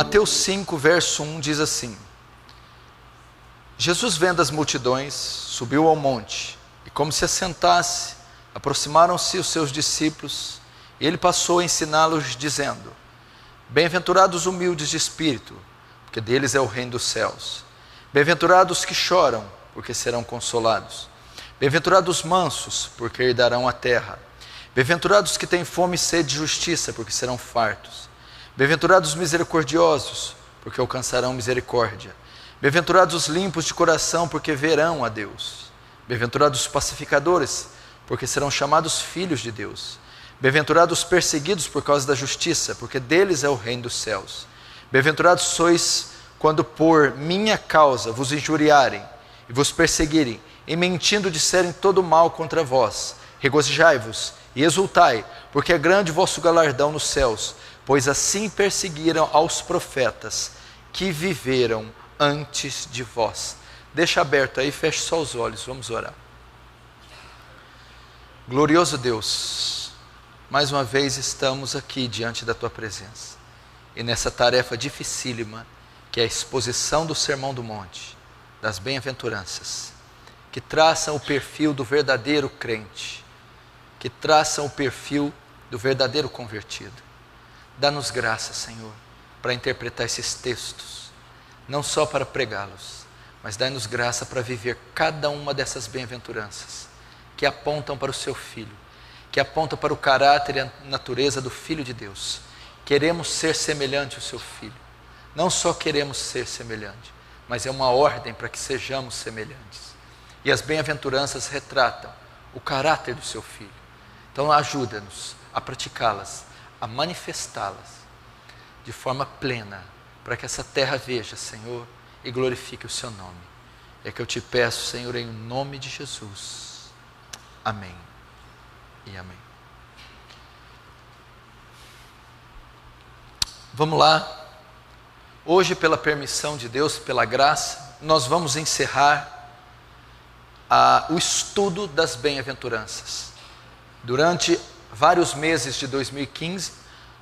Mateus 5, verso 1 diz assim: Jesus, vendo as multidões, subiu ao monte, e como se assentasse, aproximaram-se os seus discípulos, e ele passou a ensiná-los, dizendo: Bem-aventurados os humildes de espírito, porque deles é o reino dos céus. Bem-aventurados os que choram, porque serão consolados. Bem-aventurados os mansos, porque herdarão a terra. Bem-aventurados os que têm fome e sede de justiça, porque serão fartos. Bem-aventurados os misericordiosos, porque alcançarão misericórdia. Bem-aventurados os limpos de coração, porque verão a Deus. Bem-aventurados os pacificadores, porque serão chamados filhos de Deus. Bem-aventurados os perseguidos por causa da justiça, porque deles é o reino dos céus. Bem-aventurados sois quando por minha causa vos injuriarem e vos perseguirem, e mentindo disserem todo mal contra vós. Regozijai-vos e exultai, porque é grande o vosso galardão nos céus, pois assim perseguiram aos profetas que viveram antes de vós. Deixa aberto aí, feche só os olhos, vamos orar. Glorioso Deus, mais uma vez estamos aqui diante da Tua presença, e nessa tarefa dificílima, que é a exposição do Sermão do Monte, das bem-aventuranças, que traçam o perfil do verdadeiro crente, que traçam o perfil do verdadeiro convertido. Dá-nos graça, Senhor, para interpretar esses textos, não só para pregá-los, mas dá-nos graça para viver cada uma dessas bem-aventuranças, que apontam para o Seu Filho, que apontam para o caráter e a natureza do Filho de Deus. Queremos ser semelhante ao Seu Filho. Não só queremos ser semelhante, mas é uma ordem para que sejamos semelhantes. E as bem-aventuranças retratam o caráter do Seu Filho. Então ajuda-nos a praticá-las, a manifestá-las de forma plena, para que essa terra veja, Senhor, e glorifique o Seu nome. É que eu te peço, Senhor, em nome de Jesus. Amém e amém. Vamos lá. Hoje, pela permissão de Deus, pela graça, nós vamos encerrar o estudo das bem-aventuranças. Durante vários meses de 2015,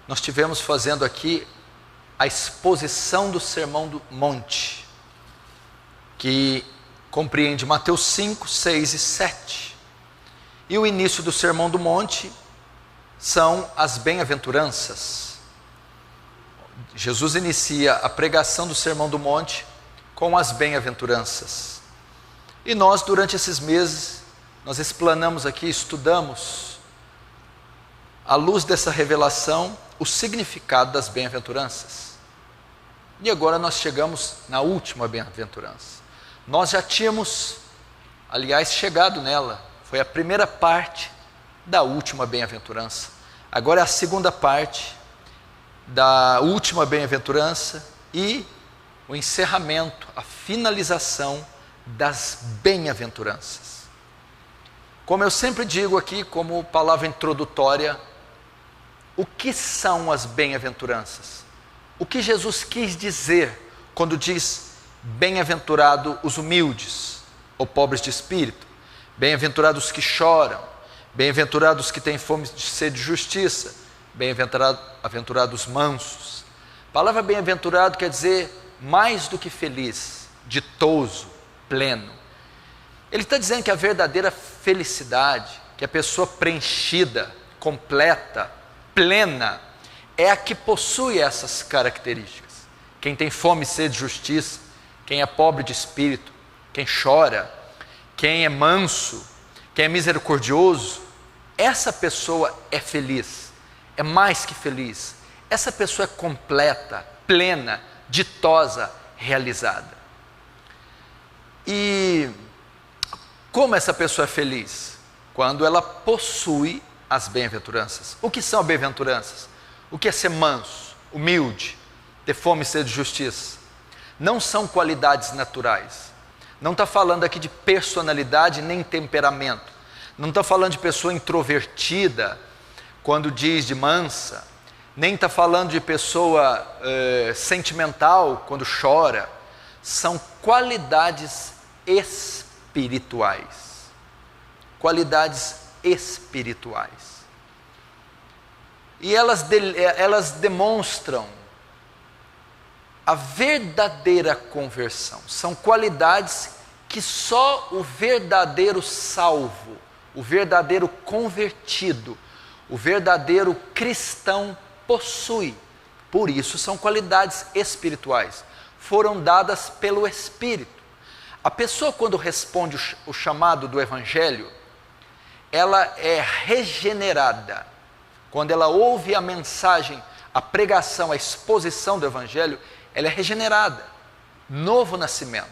nós tivemos fazendo aqui a exposição do Sermão do Monte, que compreende Mateus 5, 6 e 7. E o início do Sermão do Monte são as bem-aventuranças. Jesus inicia a pregação do Sermão do Monte com as bem-aventuranças. E nós, durante esses meses, nós explanamos aqui, estudamos, à luz dessa revelação, o significado das bem-aventuranças. E agora nós chegamos na última bem-aventurança. Nós já tínhamos, aliás, chegado nela. Foi a primeira parte da última bem-aventurança. Agora é a segunda parte da última bem-aventurança e o encerramento, a finalização das bem-aventuranças. Como eu sempre digo aqui, como palavra introdutória, o que são as bem-aventuranças? O que Jesus quis dizer quando diz bem-aventurado os humildes, ou pobres de espírito, bem-aventurados os que choram, bem-aventurados os que têm fome de sede de justiça, bem-aventurados os mansos. A palavra bem-aventurado quer dizer mais do que feliz, ditoso, pleno. Ele está dizendo que a verdadeira felicidade, que a pessoa preenchida, completa, plena, é a que possui essas características. Quem tem fome e sede de justiça, quem é pobre de espírito, quem chora, quem é manso, quem é misericordioso, essa pessoa é feliz. É mais que feliz. Essa pessoa é completa, plena, ditosa, realizada. E como essa pessoa é feliz? Quando ela possui as bem-aventuranças. O que são as bem-aventuranças? O que é ser manso, humilde, ter fome e sede de justiça? Não são qualidades naturais. Não está falando aqui de personalidade nem temperamento. Não está falando de pessoa introvertida, quando diz de mansa, nem está falando de pessoa sentimental, quando chora. São qualidades espirituais. Qualidades espirituais. E elas demonstram a verdadeira conversão. São qualidades que só o verdadeiro salvo, o verdadeiro convertido, o verdadeiro cristão possui. Por isso são qualidades espirituais. Foram dadas pelo Espírito. A pessoa, quando responde o chamado do Evangelho, ela é regenerada. Quando ela ouve a mensagem, a pregação, a exposição do Evangelho, ela é regenerada. Novo nascimento.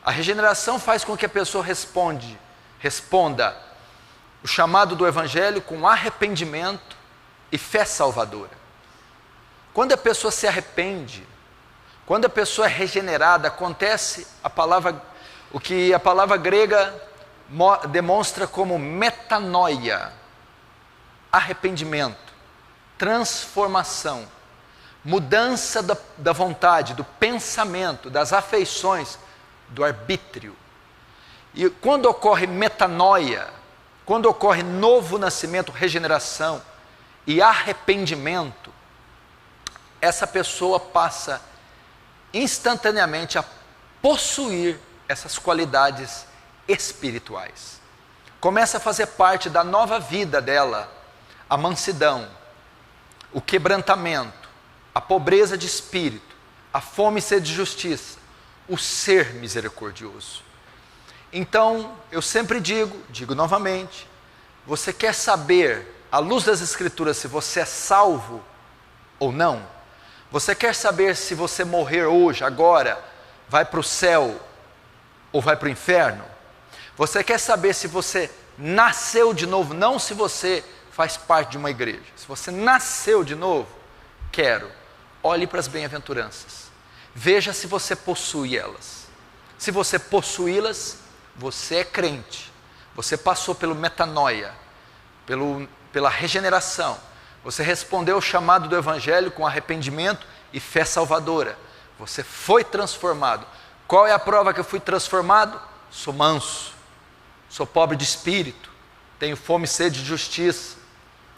A regeneração faz com que a pessoa responda o chamado do Evangelho com arrependimento e fé salvadora. Quando a pessoa se arrepende, quando a pessoa é regenerada, acontece o que a palavra grega demonstra como metanoia, arrependimento, transformação, mudança da vontade, do pensamento, das afeições, do arbítrio. E quando ocorre metanoia, quando ocorre novo nascimento, regeneração e arrependimento, essa pessoa passa instantaneamente a possuir essas qualidades espirituais. Começa a fazer parte da nova vida dela, a mansidão, o quebrantamento, a pobreza de espírito, a fome e sede de justiça, o ser misericordioso. Então, eu sempre digo novamente, você quer saber, à luz das Escrituras, se você é salvo ou não? Você quer saber se você morrer hoje, agora, vai para o céu ou vai para o inferno? Você quer saber se você nasceu de novo, não se você faz parte de uma igreja. Se você nasceu de novo, olhe para as bem-aventuranças. Veja se você possui elas. Se você possuí-las, você é crente. Você passou pelo metanoia, pela regeneração. Você respondeu ao chamado do Evangelho com arrependimento e fé salvadora. Você foi transformado. Qual é a prova que eu fui transformado? Sou manso, sou pobre de espírito, tenho fome e sede de justiça,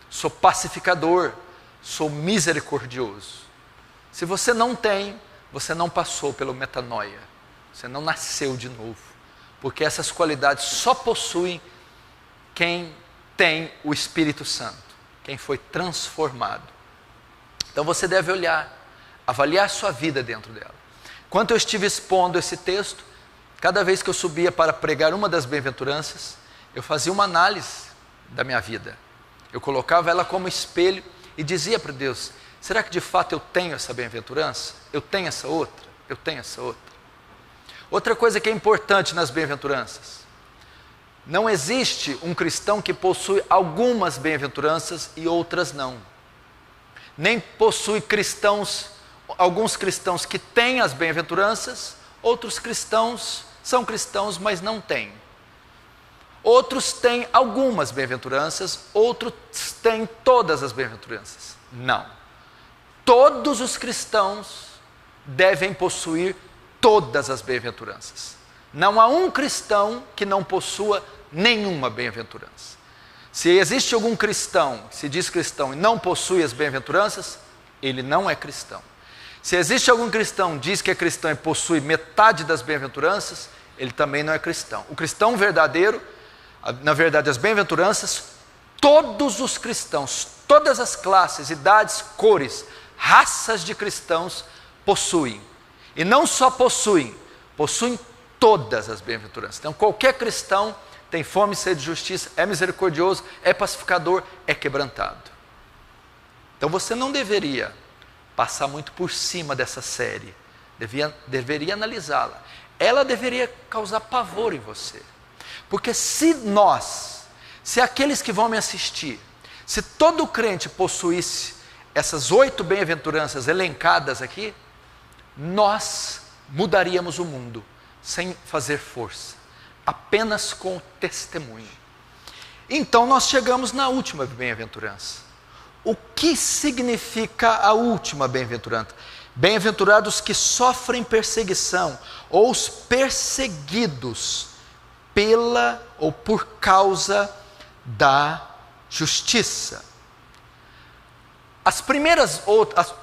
sou pacificador, sou misericordioso. Se você não tem, você não passou pelo metanoia, você não nasceu de novo, porque essas qualidades só possuem quem tem o Espírito Santo, quem foi transformado. Então você deve avaliar sua vida dentro dela. Enquanto eu estive expondo esse texto, cada vez que eu subia para pregar uma das bem-aventuranças, eu fazia uma análise da minha vida. Eu colocava ela como espelho e dizia para Deus: será que de fato eu tenho essa bem-aventurança? Eu tenho essa outra? Eu tenho essa outra? Outra coisa que é importante nas bem-aventuranças: não existe um cristão que possui algumas bem-aventuranças e outras não. Nem possui alguns cristãos que têm as bem-aventuranças, outros cristãos são cristãos, mas não têm. Outros têm algumas bem-aventuranças, outros têm todas as bem-aventuranças. Não. Todos os cristãos devem possuir todas as bem-aventuranças. Não há um cristão que não possua nenhuma bem-aventurança. Se existe algum cristão, se diz cristão e não possui as bem-aventuranças, ele não é cristão. Se existe algum cristão que diz que é cristão e possui metade das bem-aventuranças, ele também não é cristão. O cristão verdadeiro, na verdade, as bem-aventuranças, todos os cristãos, todas as classes, idades, cores, raças de cristãos possuem. E não só possuem todas as bem-aventuranças. Então qualquer cristão tem fome e sede de justiça, é misericordioso, é pacificador, é quebrantado. Então você não deveria passar muito por cima dessa série, deveria analisá-la. Ela deveria causar pavor em você. Porque se aqueles que vão me assistir, se todo crente possuísse essas 8 bem-aventuranças elencadas aqui, nós mudaríamos o mundo sem fazer força, apenas com o testemunho. Então nós chegamos na última bem-aventurança. O que significa a última bem-aventurança? Bem-aventurados que sofrem perseguição, ou os perseguidos pela ou por causa da justiça.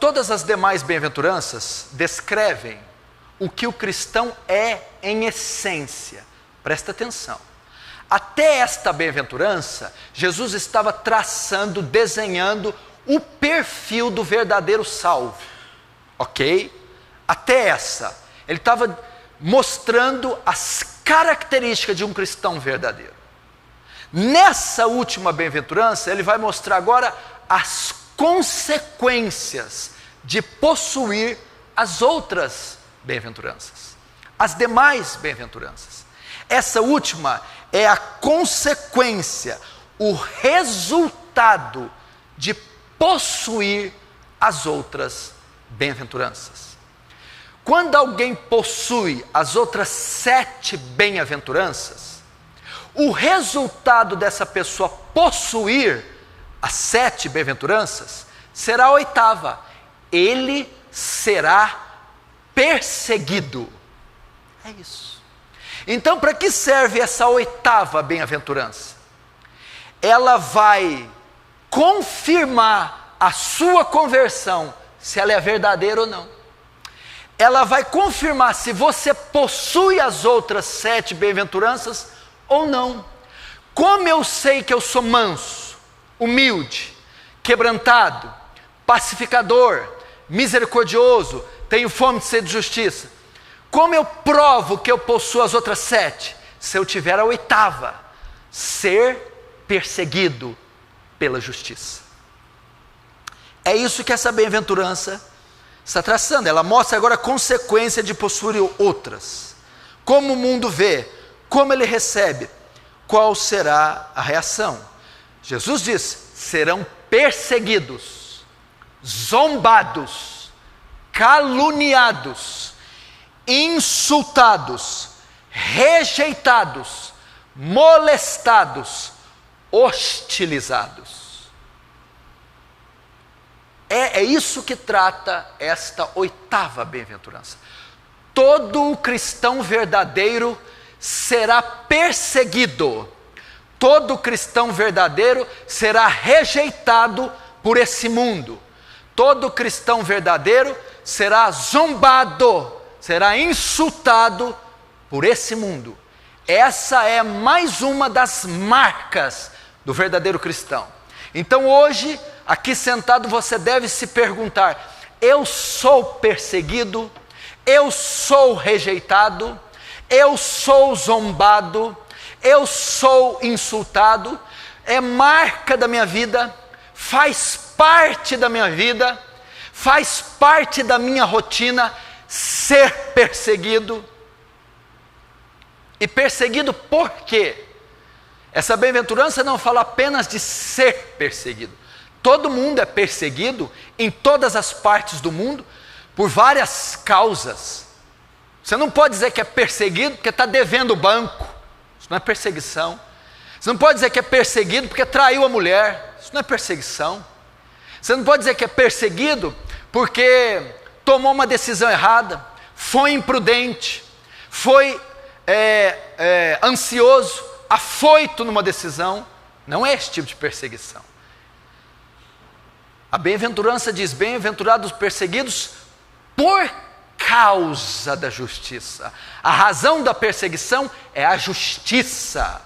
Todas as demais bem-aventuranças descrevem o que o cristão é em essência. Presta atenção. Até esta bem-aventurança, Jesus estava traçando, desenhando o perfil do verdadeiro salvo. Ok? Até essa. Ele estava mostrando as características de um cristão verdadeiro. Nessa última bem-aventurança, ele vai mostrar agora as consequências de possuir as outras bem-aventuranças, as demais bem-aventuranças. Essa última é a consequência, o resultado de possuir as outras bem-aventuranças. Quando alguém possui as outras 7 bem-aventuranças, o resultado dessa pessoa possuir as 7 bem-aventuranças será a 8ª. Ele será perseguido. É isso. Então, para que serve essa 8ª bem-aventurança? Ela vai confirmar a sua conversão, se ela é verdadeira ou não. Ela vai confirmar se você possui as outras 7 bem-aventuranças ou não. Como eu sei que eu sou manso, humilde, quebrantado, pacificador, misericordioso, tenho fome de sede de justiça? Como eu provo que eu possuo as outras 7? Se eu tiver a 8ª, ser perseguido pela justiça. É isso que essa bem-aventurança está traçando. Ela mostra agora a consequência de possuir outras. Como o mundo vê, como ele recebe, qual será a reação? Jesus diz: serão perseguidos, zombados, caluniados, insultados, rejeitados, molestados, hostilizados. É isso que trata esta 8ª bem-aventurança. Todo o cristão verdadeiro será perseguido. Todo cristão verdadeiro será rejeitado por esse mundo. Todo cristão verdadeiro será zombado, será insultado por esse mundo. Essa é mais uma das marcas do verdadeiro cristão. Então hoje, aqui sentado, você deve se perguntar: eu sou perseguido? Eu sou rejeitado? Eu sou zombado? Eu sou insultado? É marca da minha vida? Faz parte da minha vida? Faz parte da minha rotina ser perseguido? E perseguido por quê? Essa bem-aventurança não fala apenas de ser perseguido. Todo mundo é perseguido em todas as partes do mundo por várias causas. Você não pode dizer que é perseguido porque está devendo o banco. Isso não é perseguição. Você não pode dizer que é perseguido porque traiu a mulher. Isso não é perseguição. Você não pode dizer que é perseguido porque tomou uma decisão errada, foi imprudente, foi ansioso, afoito numa decisão. Não é esse tipo de perseguição. A bem-aventurança diz: bem-aventurados os perseguidos por causa da justiça. A razão da perseguição é a justiça.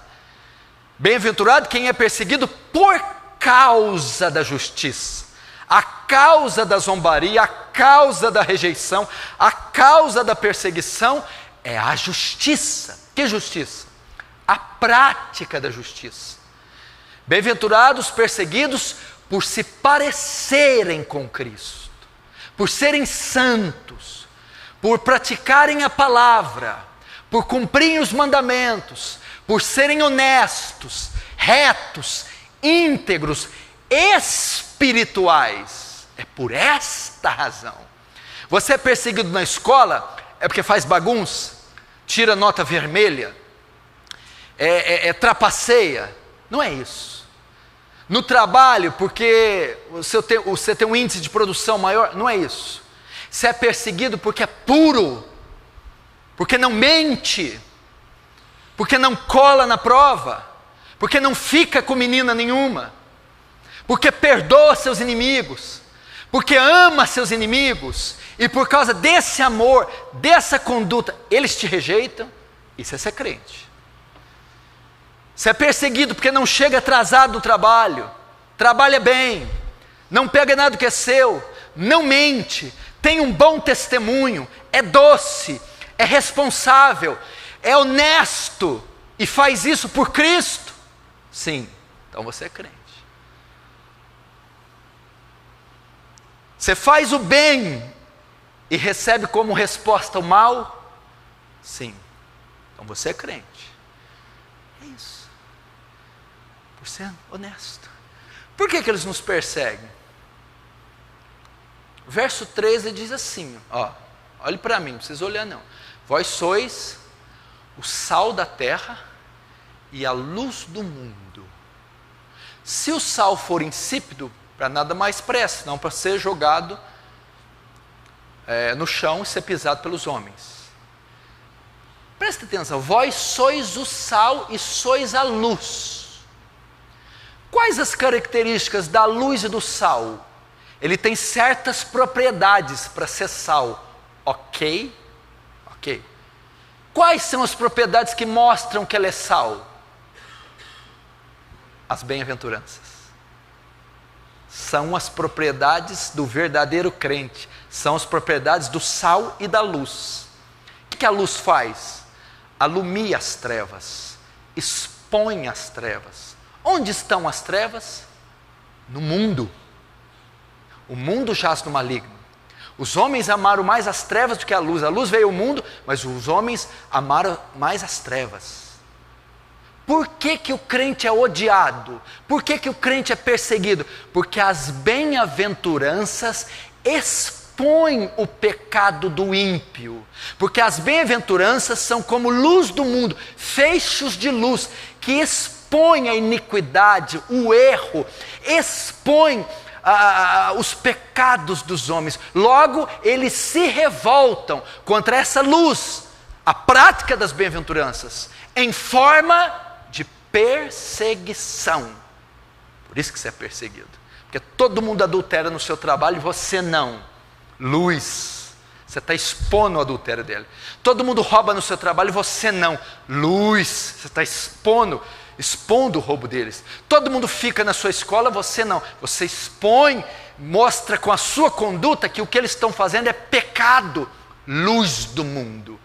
Bem-aventurado quem é perseguido por causa da justiça. A causa da zombaria, a causa da rejeição, a causa da perseguição é a justiça. Que justiça? A prática da justiça. Bem-aventurados perseguidos por se parecerem com Cristo, por serem santos, por praticarem a palavra, por cumprirem os mandamentos, por serem honestos, retos, íntegros, espirituais. É por esta razão. Você é perseguido na escola é porque faz bagunça, tira nota vermelha, trapaceia. Não é isso. No trabalho, porque você tem um índice de produção maior. Não é isso. Você é perseguido porque é puro, porque não mente, porque não cola na prova, porque não fica com menina nenhuma, porque perdoa seus inimigos. porque ama seus inimigos, e por causa desse amor, dessa conduta, eles te rejeitam, isso é ser crente. Você é perseguido porque não chega atrasado no trabalho, trabalha bem, não pega nada que é seu, não mente, tem um bom testemunho, é doce, é responsável, é honesto, e faz isso por Cristo. Sim, então você é crente. Você faz o bem e recebe como resposta o mal? Sim, então você é crente. É isso. Por ser honesto. Por que eles nos perseguem? Verso 13 diz assim, ó, olhe para mim, não precisa olhar não. Vós sois o sal da terra e a luz do mundo. Se o sal for insípido, para nada mais presta, não para ser jogado no chão e ser pisado pelos homens. Presta atenção, vós sois o sal e sois a luz. Quais as características da luz e do sal? Ele tem certas propriedades para ser sal, ok? Ok. Quais são as propriedades que mostram que ele é sal? As bem-aventuranças. São as propriedades do verdadeiro crente, são as propriedades do sal e da luz. O que a luz faz? Alumia as trevas, expõe as trevas. Onde estão as trevas? No mundo. O mundo jaz no maligno. Os homens amaram mais as trevas do que a luz veio ao mundo, mas os homens amaram mais as trevas. Por que o crente é odiado? Por que o crente é perseguido? Porque as bem-aventuranças expõem o pecado do ímpio. Porque as bem-aventuranças são como luz do mundo, feixes de luz, que expõem a iniquidade, o erro, expõem os pecados dos homens. Logo, eles se revoltam contra essa luz, a prática das bem-aventuranças, em forma de perseguição. Por isso que você é perseguido, porque todo mundo adultera no seu trabalho e você não. Luz, você está expondo o adultério dele. Todo mundo rouba no seu trabalho e você não. Luz, você está expondo o roubo deles. Todo mundo fica na sua escola, você não. Você expõe, mostra com a sua conduta que o que eles estão fazendo é pecado. Luz do mundo.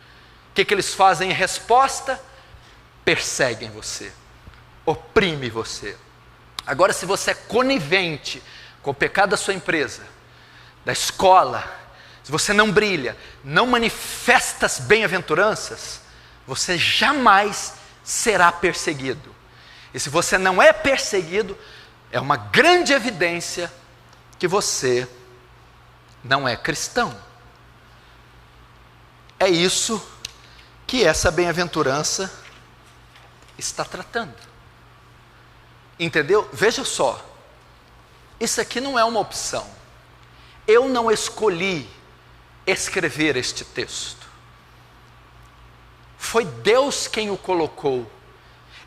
O que eles fazem em resposta? Perseguem você, oprime você. Agora, se você é conivente com o pecado da sua empresa, da escola, se você não brilha, não manifesta as bem-aventuranças, você jamais será perseguido. E se você não é perseguido, é uma grande evidência que você não é cristão. É isso que essa bem-aventurança está tratando. Entendeu? Veja só, isso aqui não é uma opção. Eu não escolhi escrever este texto. Foi Deus quem o colocou.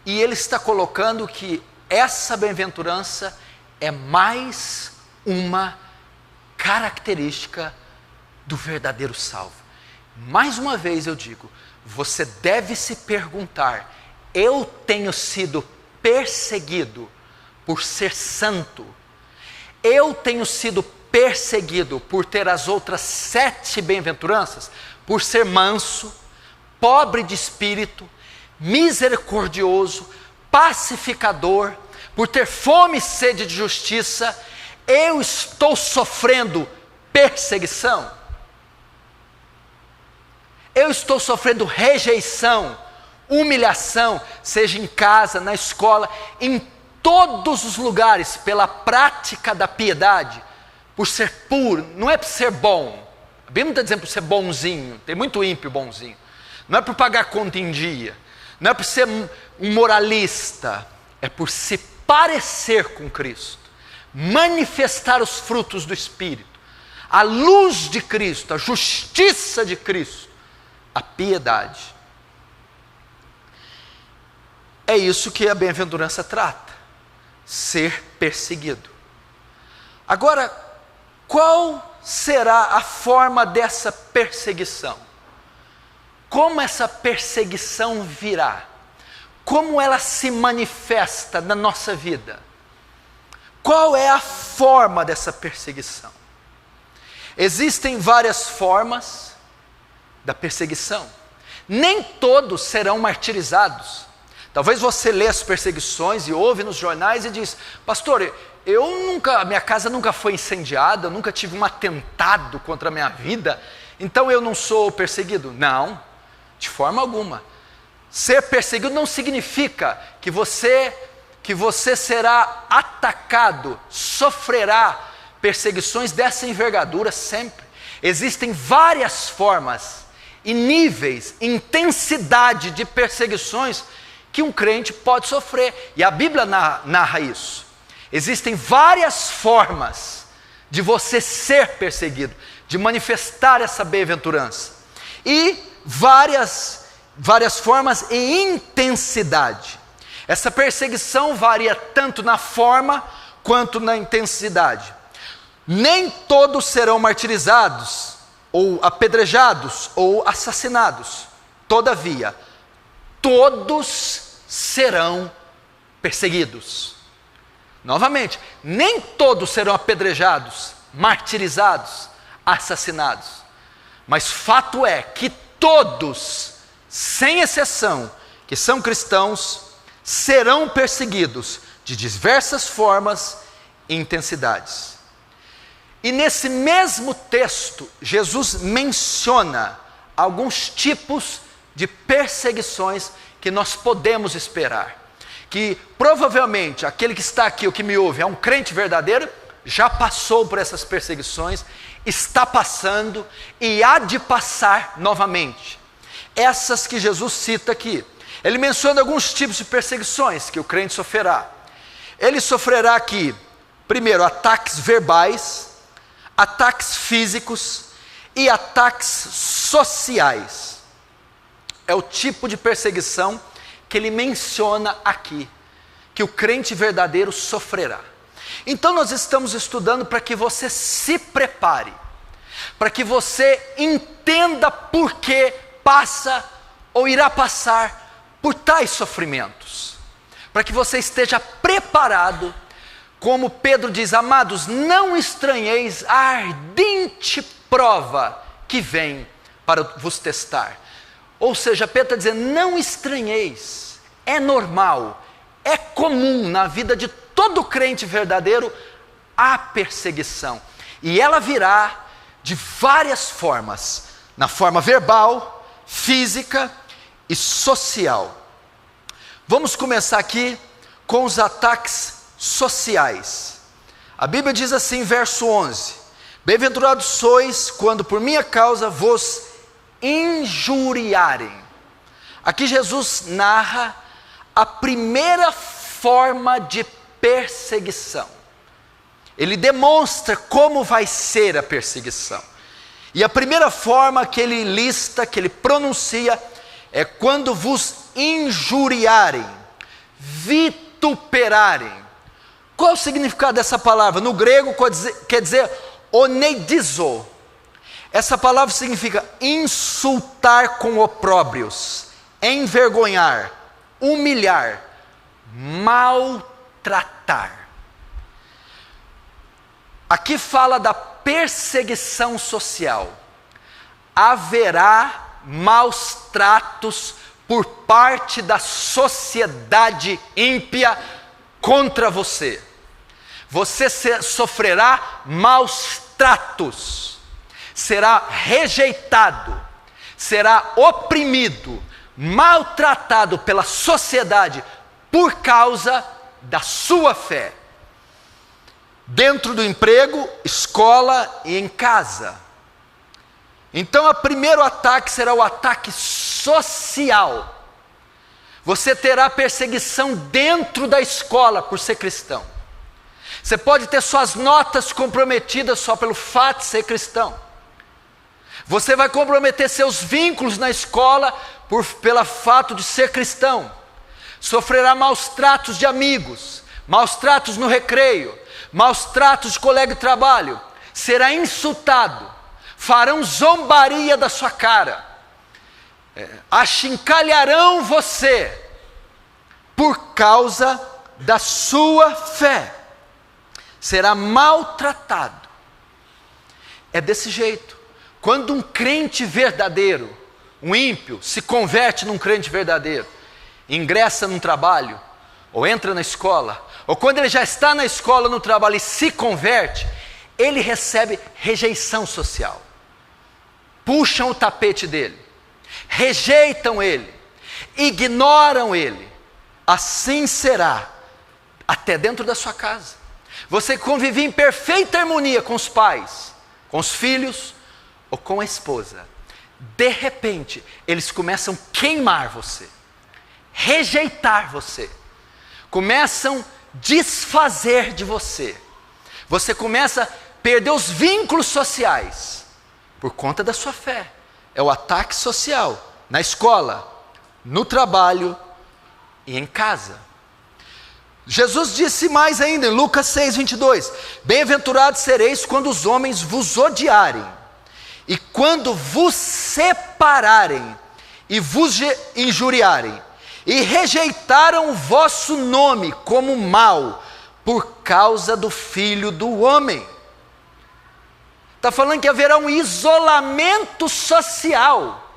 E Ele está colocando que essa bem-aventurança é mais uma característica do verdadeiro salvo. Mais uma vez eu digo, você deve se perguntar: eu tenho sido perseguido por ser santo? Eu tenho sido perseguido por ter as outras 7 bem-aventuranças? Por ser manso, pobre de espírito, misericordioso, pacificador, por ter fome e sede de justiça, eu estou sofrendo perseguição? Eu estou sofrendo rejeição, humilhação, seja em casa, na escola, em todos os lugares, pela prática da piedade, por ser puro, não é por ser bom. A Bíblia não está dizendo por ser bonzinho, tem muito ímpio bonzinho. Não é por pagar conta em dia, não é por ser um moralista, é por se parecer com Cristo, manifestar os frutos do Espírito, a luz de Cristo, a justiça de Cristo, a piedade. É isso que a bem-aventurança trata, ser perseguido. Agora, qual será a forma dessa perseguição? Como essa perseguição virá? Como ela se manifesta na nossa vida? Qual é a forma dessa perseguição? Existem várias formas da perseguição. Nem todos serão martirizados. Talvez você lê as perseguições e ouve nos jornais e diz: pastor, minha casa nunca foi incendiada, eu nunca tive um atentado contra a minha vida, então eu não sou perseguido. Não, de forma alguma. Ser perseguido não significa que você será atacado, sofrerá perseguições dessa envergadura sempre. Existem várias formas e níveis, intensidade de perseguições que um crente pode sofrer, e a Bíblia narra isso. Existem várias formas de você ser perseguido, de manifestar essa bem-aventurança, e várias formas e intensidade. Essa perseguição varia tanto na forma quanto na intensidade. Nem todos serão martirizados, ou apedrejados, ou assassinados. Todavia, todos serão perseguidos. Novamente, nem todos serão apedrejados, martirizados, assassinados. Mas fato é que todos, sem exceção, que são cristãos, serão perseguidos de diversas formas e intensidades. E nesse mesmo texto, Jesus menciona alguns tipos de perseguições que nós podemos esperar. Que provavelmente aquele que está aqui, ou que me ouve, é um crente verdadeiro, já passou por essas perseguições, está passando e há de passar novamente. Essas que Jesus cita aqui. Ele menciona alguns tipos de perseguições que o crente sofrerá. Ele sofrerá aqui, primeiro, ataques verbais, ataques físicos e ataques sociais. É o tipo de perseguição que ele menciona aqui, que o crente verdadeiro sofrerá. Então nós estamos estudando para que você se prepare, para que você entenda por que passa ou irá passar por tais sofrimentos, para que você esteja preparado, como Pedro diz: amados, não estranheis a ardente prova que vem para vos testar. Ou seja, Pedro está dizendo: não estranheis, é normal, é comum na vida de todo crente verdadeiro a perseguição, e ela virá de várias formas, na forma verbal, física e social. Vamos começar aqui com os ataques sociais. A Bíblia diz assim, verso 11: bem-aventurados sois quando por minha causa vos injuriarem. Aqui Jesus narra a primeira forma de perseguição. Ele demonstra como vai ser a perseguição. E a primeira forma que ele lista, que ele pronuncia, é quando vos injuriarem, vituperarem. Qual o significado dessa palavra? No grego quer dizer oneidizo. Essa palavra significa insultar com opróbrios, envergonhar, humilhar, maltratar. Aqui fala da perseguição social. Haverá maus tratos por parte da sociedade ímpia contra você. Você sofrerá maus tratos, será rejeitado, será oprimido, maltratado pela sociedade por causa da sua fé. Dentro do emprego, escola e em casa. Então, o primeiro ataque será o ataque social. Você terá perseguição dentro da escola por ser cristão. Você pode ter suas notas comprometidas só pelo fato de ser cristão. Você vai comprometer seus vínculos na escola pelo fato de ser cristão. Sofrerá maus tratos de amigos, maus tratos no recreio, maus tratos de colega de trabalho. será insultado, farão zombaria da sua cara, achincalharão você por causa da sua fé, será maltratado. É desse jeito. Quando um crente verdadeiro, um ímpio, se converte num crente verdadeiro, ingressa num trabalho, ou entra na escola, ou quando ele já está na escola, no trabalho e se converte, ele recebe rejeição social. Puxam o tapete dele, rejeitam ele, ignoram ele. Assim será até dentro da sua casa. Você convivia em perfeita harmonia com os pais, com os filhos ou com a esposa. De repente, eles começam a queimar você, rejeitar você, começam a desfazer de você. Você começa a perder os vínculos sociais por conta da sua fé. É o ataque social na escola, no trabalho e em casa. Jesus disse mais ainda em Lucas 6:22: bem-aventurados sereis quando os homens vos odiarem e quando vos separarem e vos injuriarem e rejeitaram o vosso nome como mal por causa do Filho do Homem. Está falando que haverá um isolamento social.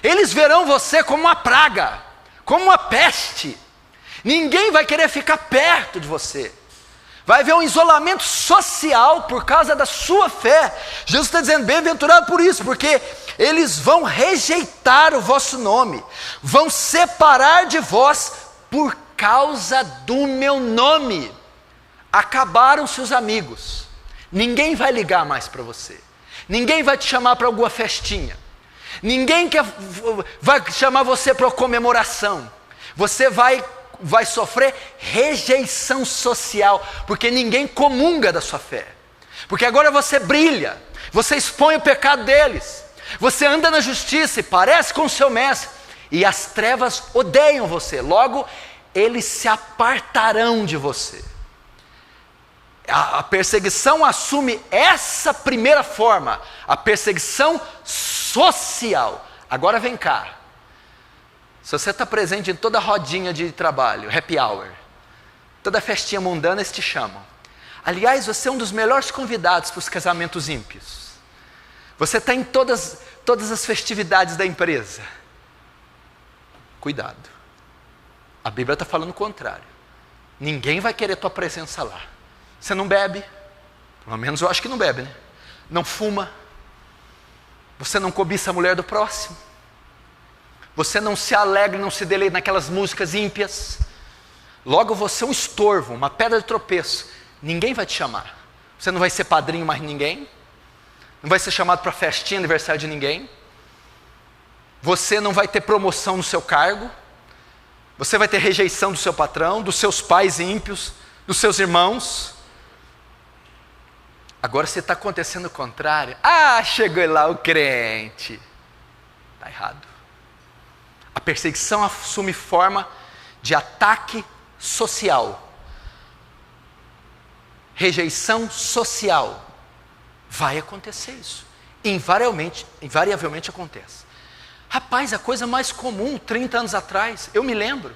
Eles verão você como uma praga, como uma peste. Ninguém vai querer ficar perto de você. Vai haver um isolamento social por causa da sua fé. Jesus está dizendo, bem-aventurado por isso, porque eles vão rejeitar o vosso nome, vão separar de vós por causa do meu nome. Acabaram seus amigos. Ninguém vai ligar mais para você. Ninguém vai te chamar para alguma festinha. Ninguém vai chamar você para uma comemoração. Você vai sofrer rejeição social, porque ninguém comunga da sua fé. Porque agora você brilha, você expõe o pecado deles, você anda na justiça e parece com o seu mestre, e as trevas odeiam você, logo eles se apartarão de você. A perseguição assume essa primeira forma, a perseguição social. Agora vem cá, se você está presente em toda rodinha de trabalho, happy hour, toda festinha mundana, eles te chamam. Aliás, você é um dos melhores convidados para os casamentos ímpios. Você está em todas as festividades da empresa. Cuidado, a Bíblia está falando o contrário. Ninguém vai querer tua presença lá. Você não bebe, pelo menos eu acho que não bebe, né? Não fuma, você não cobiça a mulher do próximo, você não se alegra, não se deleita naquelas músicas ímpias. Logo você é um estorvo, uma pedra de tropeço. Ninguém vai te chamar. Você não vai ser padrinho mais de ninguém, não vai ser chamado para festinha, aniversário de ninguém. Você não vai ter promoção no seu cargo. Você vai ter rejeição do seu patrão, dos seus pais ímpios, dos seus irmãos. Agora se está acontecendo o contrário, chegou lá o crente. Está errado. A perseguição assume forma de ataque social. Rejeição social. Vai acontecer isso. Invariavelmente acontece. Rapaz, a coisa mais comum, 30 anos atrás, eu me lembro.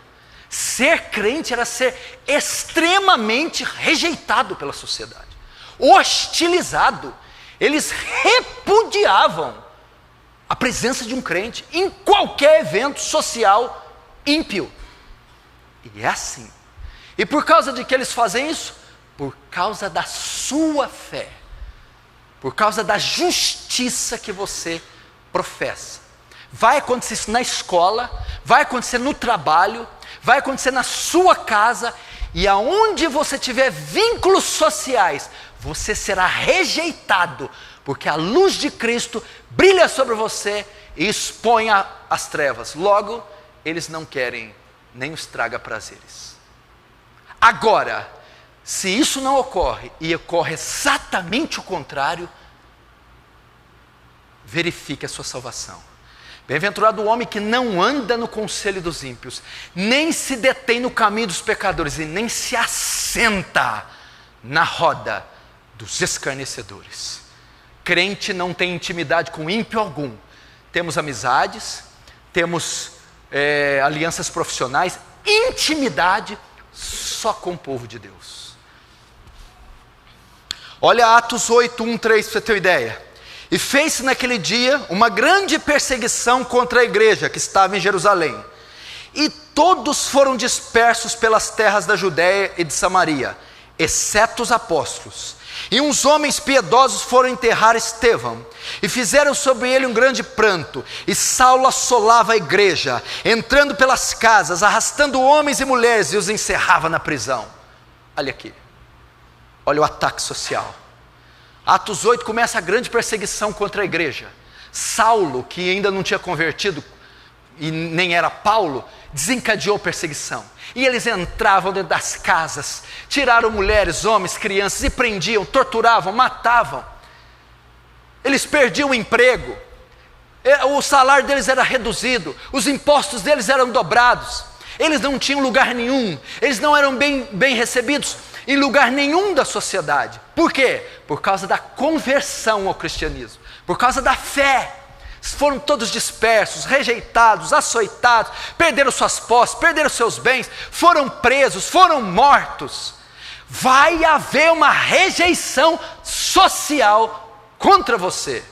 Ser crente era ser extremamente rejeitado pela sociedade. Hostilizado. Eles repudiavam a presença de um crente em qualquer evento social ímpio. E é assim. E por causa de que eles fazem isso? Por causa da sua fé. Por causa da justiça que você professa. Vai acontecer isso na escola, vai acontecer no trabalho, vai acontecer na sua casa, e aonde você tiver vínculos sociais, você será rejeitado, porque a luz de Cristo brilha sobre você e expõe as trevas. Logo, eles não querem nem os traga prazeres. Agora, se isso não ocorre, e ocorre exatamente o contrário, verifique a sua salvação. Bem-aventurado o homem que não anda no conselho dos ímpios, nem se detém no caminho dos pecadores, e nem se assenta na roda dos escarnecedores. Crente não tem intimidade com ímpio algum. Temos amizades, temos alianças profissionais, intimidade só com o povo de Deus. Olha Atos 8, 1, 3, para você ter uma ideia. E fez-se naquele dia uma grande perseguição contra a igreja que estava em Jerusalém. E todos foram dispersos pelas terras da Judéia e de Samaria, exceto os apóstolos. E uns homens piedosos foram enterrar Estevão, e fizeram sobre ele um grande pranto. E Saulo assolava a igreja, entrando pelas casas, arrastando homens e mulheres, e os encerrava na prisão. Olha aqui, olha o ataque social. Atos 8 começa a grande perseguição contra a igreja. Saulo, que ainda não tinha convertido, e nem era Paulo, desencadeou perseguição. E eles entravam dentro das casas, tiraram mulheres, homens, crianças, e prendiam, torturavam, matavam. Eles perdiam o emprego, o salário deles era reduzido, os impostos deles eram dobrados, eles não tinham lugar nenhum, eles não eram bem recebidos em lugar nenhum da sociedade. Por quê? Por causa da conversão ao cristianismo, por causa da fé. Foram todos dispersos, rejeitados, açoitados, perderam suas posses, perderam seus bens, foram presos, foram mortos. Vai haver uma rejeição social contra você,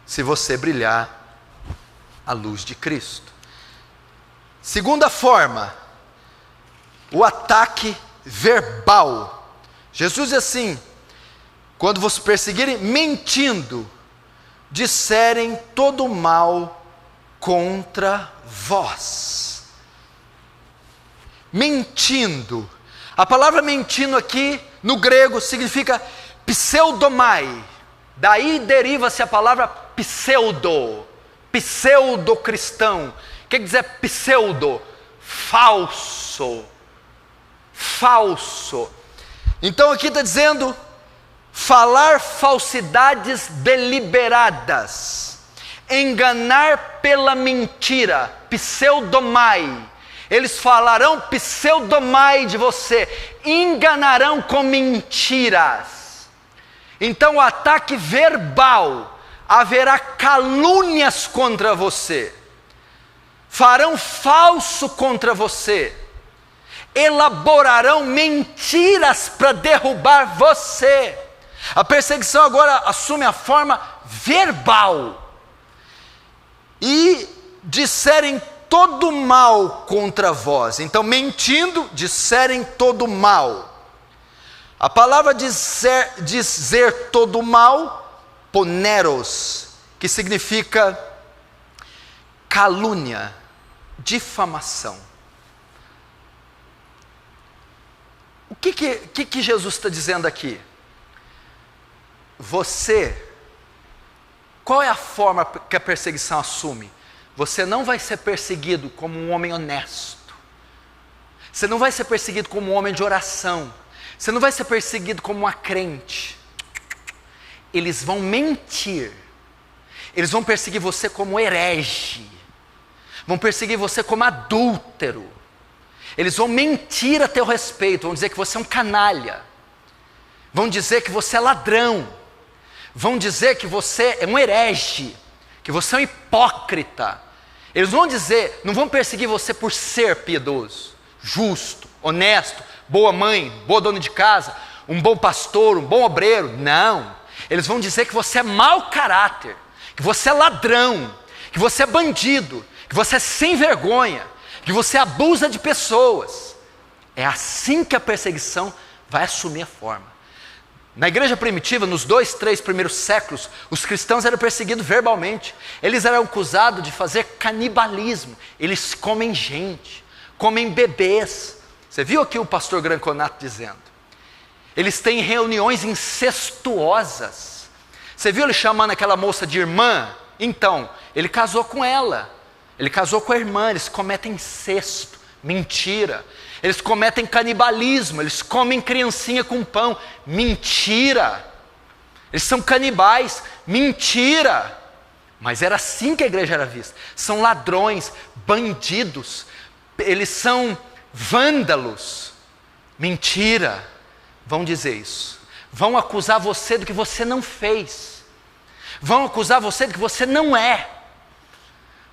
se você brilhar a luz de Cristo. Segunda forma, o ataque verbal. Jesus diz assim: quando vos perseguirem mentindo, disserem todo mal contra vós. Mentindo. A palavra mentindo aqui no grego significa pseudomai. Daí deriva-se a palavra pseudo, pseudo-cristão. O que quer dizer pseudo? Falso. Falso. Então aqui está dizendo falar falsidades deliberadas, enganar pela mentira, pseudomai. Eles falarão pseudomai de você, enganarão com mentiras. Então o ataque verbal, haverá calúnias contra você, farão falso contra você, elaborarão mentiras para derrubar você. A perseguição agora assume a forma verbal. E disserem todo mal contra vós. Então, mentindo, disserem todo mal. A palavra dizer todo mal, poneros, que significa calúnia, difamação. O que Jesus está dizendo aqui? Qual é a forma que a perseguição assume? Você não vai ser perseguido como um homem honesto. Você não vai ser perseguido como um homem de oração. Você não vai ser perseguido como uma crente. Eles vão mentir. Eles vão perseguir você como herege. Vão perseguir você como adúltero. Eles vão mentir a teu respeito. Vão dizer que você é um canalha. Vão dizer que você é ladrão. Vão dizer que você é um herege, que você é um hipócrita. Eles vão dizer, não vão perseguir você por ser piedoso, justo, honesto, boa mãe, boa dona de casa, um bom pastor, um bom obreiro. Não. Eles vão dizer que você é mau caráter, que você é ladrão, que você é bandido, que você é sem vergonha, que você abusa de pessoas. É assim que a perseguição vai assumir a forma. Na igreja primitiva, nos 2, 3 primeiros séculos, os cristãos eram perseguidos verbalmente. Eles eram acusados de fazer canibalismo. Eles comem gente, comem bebês. Você viu aqui o pastor Granconato dizendo? Eles têm reuniões incestuosas. Você viu ele chamando aquela moça de irmã? Então, ele casou com ela. Ele casou com a irmã. Eles cometem incesto, mentira. Eles cometem canibalismo, eles comem criancinha com pão. Mentira. Eles são canibais. Mentira. Mas era assim que a igreja era vista. São ladrões, bandidos. Eles são vândalos. Mentira. Vão dizer isso. vão acusar você do que você não fez, vão acusar você do que você não é,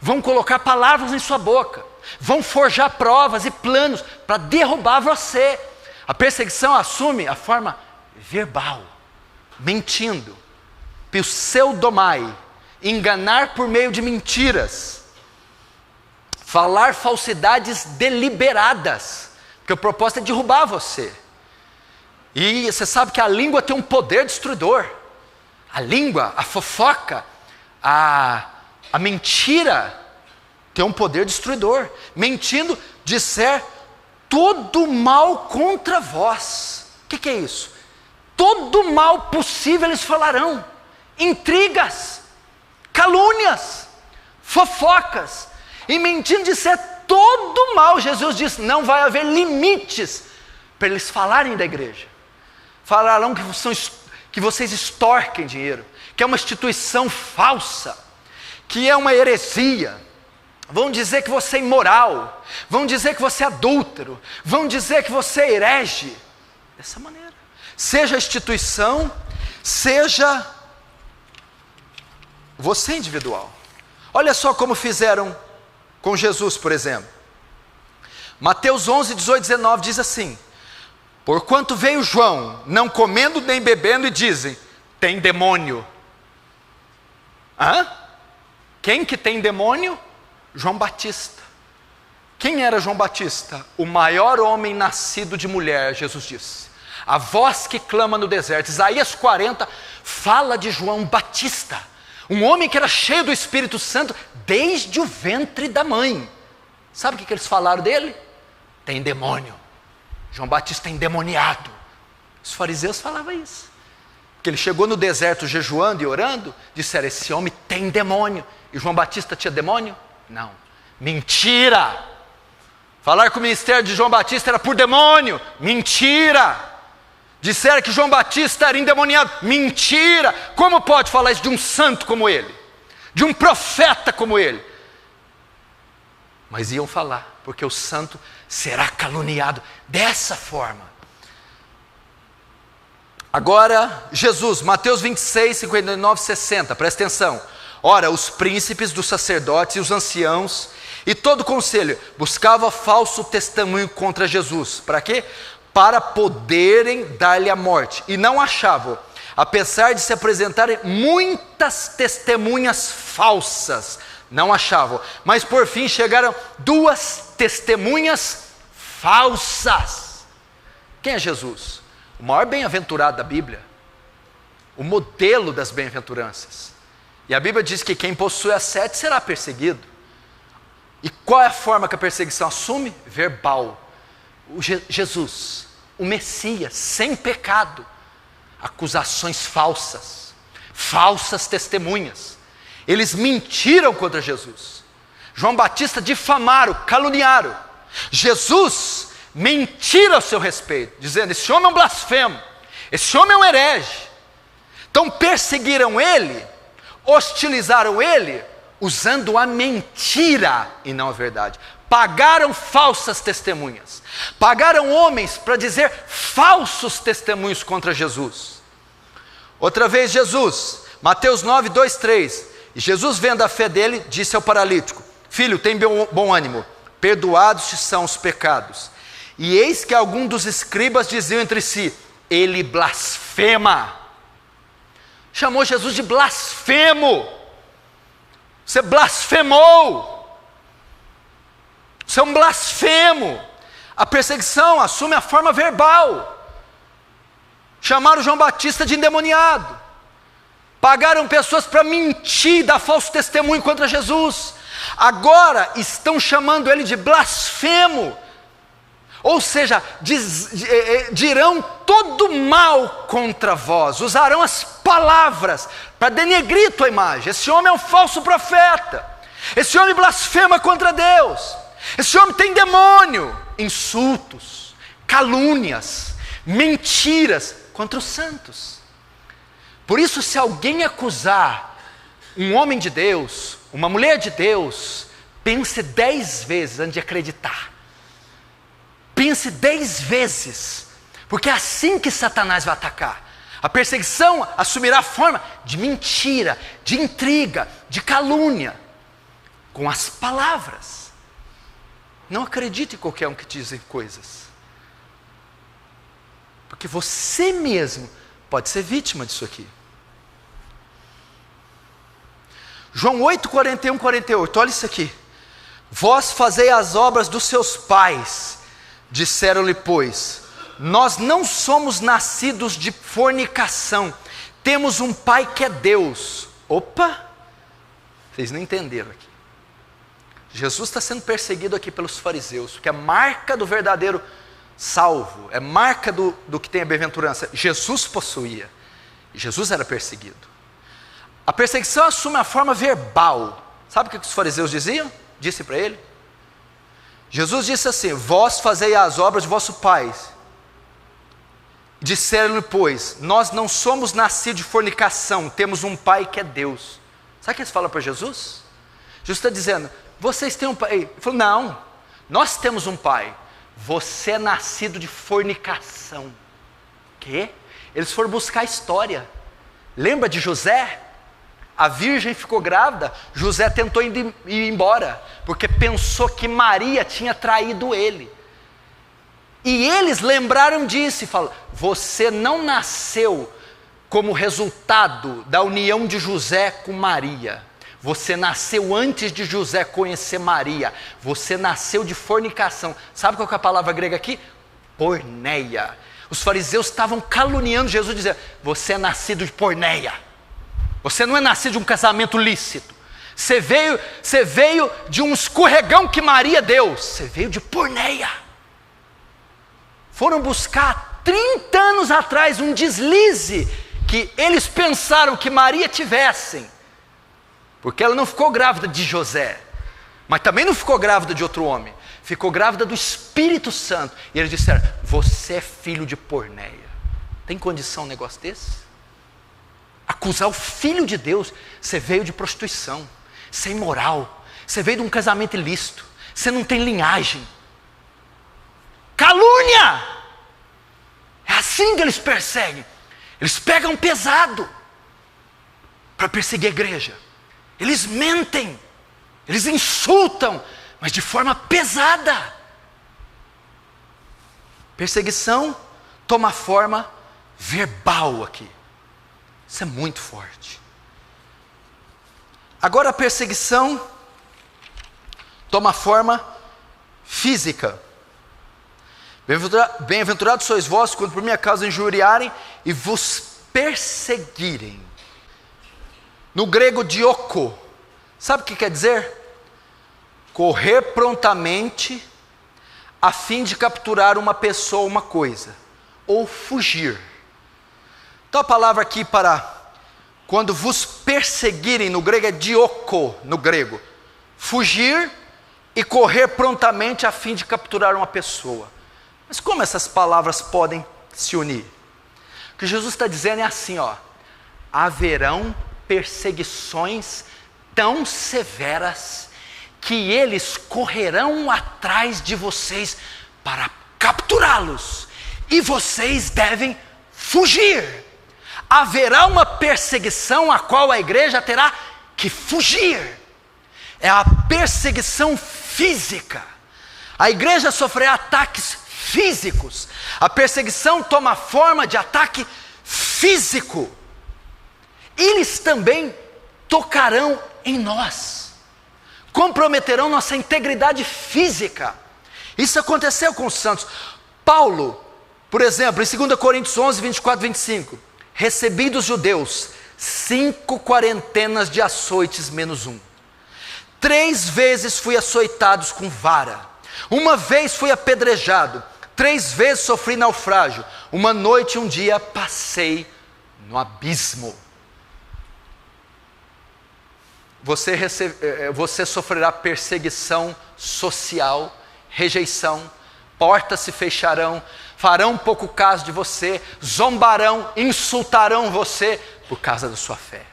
vão colocar palavras em sua boca, vão forjar provas e planos para derrubar você. A perseguição assume a forma verbal, mentindo, pseudomai, enganar por meio de mentiras, falar falsidades deliberadas, porque o propósito é derrubar você. E você sabe que a língua tem um poder destruidor. A língua, a fofoca, a mentira tem um poder destruidor. Mentindo, disser todo mal contra vós. O que é isso? Todo mal possível eles falarão. Intrigas, calúnias, fofocas. E mentindo disser todo mal. Jesus disse, não vai haver limites para eles falarem da igreja. Falarão que vocês extorquem dinheiro, que é uma instituição falsa, que é uma heresia. Vão dizer que você é imoral, vão dizer que você é adúltero, vão dizer que você é herege. Dessa maneira. Seja a instituição, seja você individual. Olha só como fizeram com Jesus, por exemplo. Mateus 11, 18, 19 diz assim: porquanto veio João, não comendo nem bebendo, e dizem, tem demônio. Hã? Quem que tem demônio? João Batista. Quem era João Batista? O maior homem nascido de mulher, Jesus disse. A voz que clama no deserto. Isaías 40 fala de João Batista, um homem que era cheio do Espírito Santo desde o ventre da mãe. Sabe o que eles falaram dele? Tem demônio. João Batista é endemoniado. Os fariseus falavam isso, porque ele chegou no deserto jejuando e orando. Disseram, esse homem tem demônio. E João Batista tinha demônio? Não, mentira. Falar que o ministério de João Batista era por demônio, mentira. Disseram que João Batista era endemoniado, mentira. Como pode falar isso de um santo como ele, de um profeta como ele? Mas iam falar, porque o santo será caluniado dessa forma. Agora, Jesus, Mateus 26, 59, 60, presta atenção. Ora, os príncipes dos sacerdotes e os anciãos e todo o conselho buscavam falso testemunho contra Jesus. Para quê? Para poderem dar-lhe a morte. E não achavam, apesar de se apresentarem muitas testemunhas falsas. Não achavam, mas por fim chegaram 2 testemunhas falsas. Quem é Jesus? O maior bem-aventurado da Bíblia, o modelo das bem-aventuranças. E a Bíblia diz que quem possui as 7 será perseguido. E qual é a forma que a perseguição assume? Verbal. Jesus, o Messias, sem pecado. Acusações falsas, falsas testemunhas. Eles mentiram contra Jesus. João Batista difamaram, caluniaram. Jesus mentira ao seu respeito, dizendo, esse homem é um blasfemo, esse homem é um herege. Então perseguiram ele, hostilizaram ele, usando a mentira e não a verdade. Pagaram falsas testemunhas, pagaram homens para dizer falsos testemunhos contra Jesus. Outra vez Jesus, Mateus 9, 2, 3, e Jesus, vendo a fé dele, disse ao paralítico, filho, tem bom ânimo, perdoados te são os pecados. E eis que algum dos escribas diziam entre si, ele blasfema. Chamou Jesus de blasfemo. Você blasfemou. Você é um blasfemo. A perseguição assume a forma verbal. Chamaram João Batista de endemoniado. Pagaram pessoas para mentir, dar falso testemunho contra Jesus. Agora estão chamando ele de blasfemo. Ou seja, dirão todo mal contra vós, usarão as palavras para denegrir tua imagem. Esse homem é um falso profeta, esse homem blasfema contra Deus, esse homem tem demônio. Insultos, calúnias, mentiras contra os santos. Por isso, se alguém acusar um homem de Deus, uma mulher de Deus, pense 10 vezes antes de acreditar. Pense 10 vezes, porque é assim que Satanás vai atacar. A perseguição assumirá a forma de mentira, de intriga, de calúnia, com as palavras. Não acredite em qualquer um que te diz coisas, porque você mesmo pode ser vítima disso aqui. João 8, 41, 48, olha isso aqui. Vós fazei as obras dos seus pais, disseram-lhe, pois, nós não somos nascidos de fornicação, temos um pai que é Deus. Opa, vocês não entenderam aqui. Jesus está sendo perseguido aqui pelos fariseus, porque a marca do verdadeiro salvo, é marca do que tem a bem-aventurança, Jesus possuía, e Jesus era perseguido. A perseguição assume a forma verbal. Sabe o que os fariseus diziam? Disse para ele. Jesus disse assim: vós fazei as obras de vosso pai. Disseram-lhe, pois, nós não somos nascidos de fornicação, temos um pai que é Deus. Sabe o que eles falam para Jesus? Jesus está dizendo, vocês têm um pai. Ele falou, não, nós temos um pai. Você é nascido de fornicação. Quê? Eles foram buscar a história. Lembra de José? A virgem ficou grávida, José tentou ir embora, porque pensou que Maria tinha traído ele. E eles lembraram disso e falaram, você não nasceu como resultado da união de José com Maria. Você nasceu antes de José conhecer Maria. Você nasceu de fornicação. Sabe qual que é a palavra grega aqui? Porneia. Os fariseus estavam caluniando Jesus, dizendo, você é nascido de porneia. Você não é nascido de um casamento lícito. Você veio de um escorregão que Maria deu. Você veio de porneia. Foram buscar 30 anos atrás um deslize que eles pensaram que Maria tivessem. Porque ela não ficou grávida de José, mas também não ficou grávida de outro homem. Ficou grávida do Espírito Santo. E eles disseram, você é filho de porneia. Tem condição um negócio desse? Acusar o Filho de Deus, você veio de prostituição, você é imoral, você veio de um casamento ilícito, você não tem linhagem. Calúnia! É assim que eles perseguem. Eles pegam pesado para perseguir a igreja. Eles mentem, eles insultam, mas de forma pesada. Perseguição toma forma verbal aqui. Isso é muito forte. Agora a perseguição toma forma física. Bem-aventurados sois vós, quando por minha causa injuriarem e vos perseguirem. No grego, dioko, sabe o que quer dizer? Correr prontamente a fim de capturar uma pessoa ou uma coisa, ou fugir. Então a palavra aqui para quando vos perseguirem, no grego é dioko, no grego. Fugir e correr prontamente a fim de capturar uma pessoa. Mas como essas palavras podem se unir? O que Jesus está dizendo é assim, ó. Haverão perseguições tão severas que eles correrão atrás de vocês para capturá-los. E vocês devem fugir. Haverá uma perseguição a qual a igreja terá que fugir. É a perseguição física. A igreja sofrerá ataques físicos. A perseguição toma forma de ataque físico. Eles também tocarão em nós, comprometerão nossa integridade física. Isso aconteceu com os santos. Paulo, por exemplo, em 2 Coríntios 11, 24, 25, recebi dos judeus 5 quarentenas de açoites menos 1. 3 vezes fui açoitado com vara. 1 vez fui apedrejado. 3 vezes sofri naufrágio. 1 noite e 1 dia passei no abismo. Você sofrerá perseguição social, rejeição, portas se fecharão, farão pouco caso de você, zombarão, insultarão você por causa da sua fé.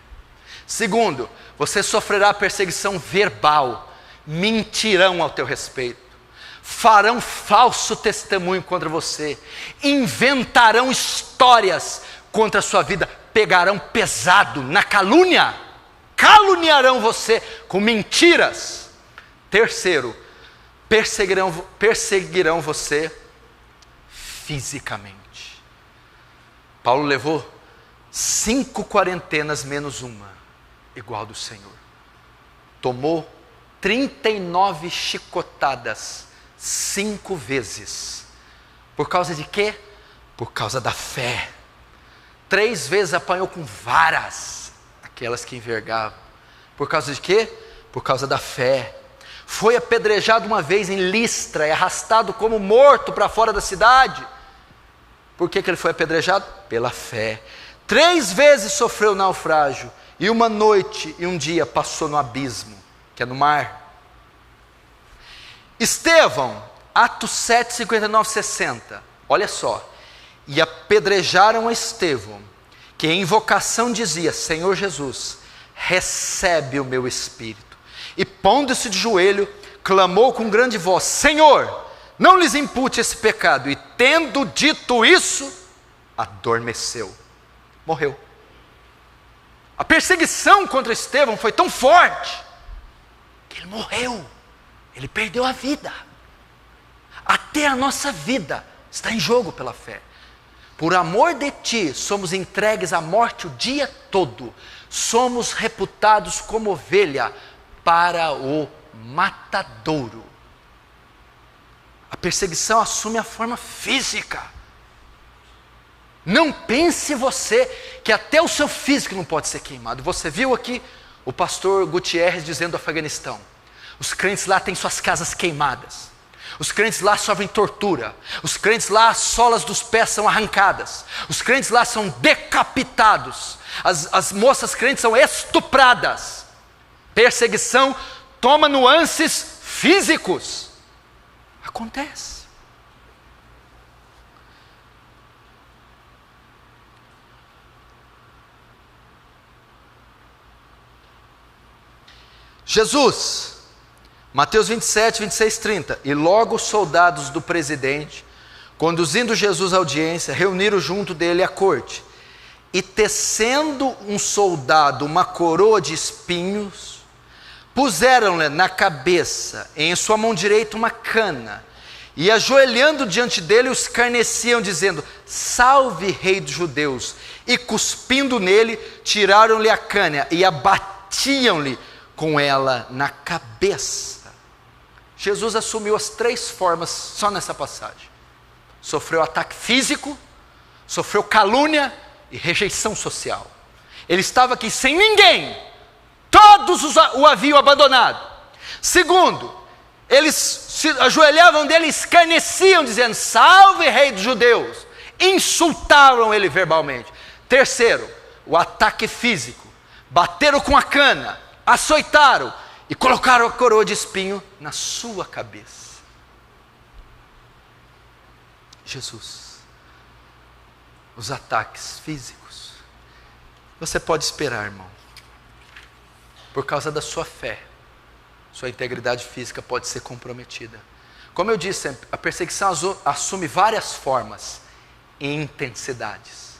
Segundo, você sofrerá perseguição verbal, mentirão ao teu respeito, farão falso testemunho contra você, inventarão histórias contra a sua vida pegarão pesado na calúnia, caluniarão você com mentiras. Terceiro, perseguirão você fisicamente. Paulo levou 5 quarentenas menos uma, igual do Senhor. Tomou 39 chicotadas 5 vezes. Por causa de quê? Por causa da fé. 3 vezes apanhou com varas, aquelas que envergavam. Por causa de quê? Por causa da fé. Foi apedrejado uma vez em Listra, e arrastado como morto para fora da cidade. Por que ele foi apedrejado? Pela fé. 3 vezes sofreu naufrágio, e uma noite e um dia passou no abismo, que é no mar. Estevão, Atos 7, 59, 60, olha só. E apedrejaram a Estevão, que em invocação dizia: Senhor Jesus, recebe o meu espírito. E pondo-se de joelho, clamou com grande voz: Senhor, não lhes impute esse pecado. E tendo dito isso, adormeceu, morreu. A perseguição contra Estevão foi tão forte, que ele morreu, ele perdeu a vida. Até a nossa vida está em jogo pela fé. Por amor de ti, somos entregues à morte o dia todo. Somos reputados como ovelha para o matadouro. A perseguição assume a forma física. Não pense você que até o seu físico não pode ser queimado. Você viu aqui o pastor Gutierrez dizendo do Afeganistão: os crentes lá têm suas casas queimadas. Os crentes lá sofrem tortura. Os crentes lá, as solas dos pés são arrancadas. Os crentes lá são decapitados. As moças crentes são estupradas. Perseguição toma nuances físicos. Acontece. Jesus, Mateus 27, 26, 30. E logo os soldados do presidente, conduzindo Jesus à audiência, reuniram junto dele a corte. E tecendo um soldado uma coroa de espinhos, puseram-lhe na cabeça, em sua mão direita uma cana, e ajoelhando diante dele, os escarneciam, dizendo: Salve, rei dos judeus! E cuspindo nele, tiraram-lhe a cana e abatiam-lhe com ela na cabeça. Jesus assumiu as 3 formas só nessa passagem. Sofreu ataque físico, sofreu calúnia e rejeição social. Ele estava aqui sem ninguém, todos o haviam abandonado. Segundo, eles se ajoelhavam dele e escarneciam, dizendo: Salve, rei dos judeus! Insultaram ele verbalmente. Terceiro, o ataque físico. Bateram com a cana, açoitaram e colocaram a coroa de espinho na sua cabeça. Jesus, os ataques físicos, você pode esperar, irmão. Por causa da sua fé, sua integridade física pode ser comprometida. Como eu disse, a perseguição assume várias formas e intensidades.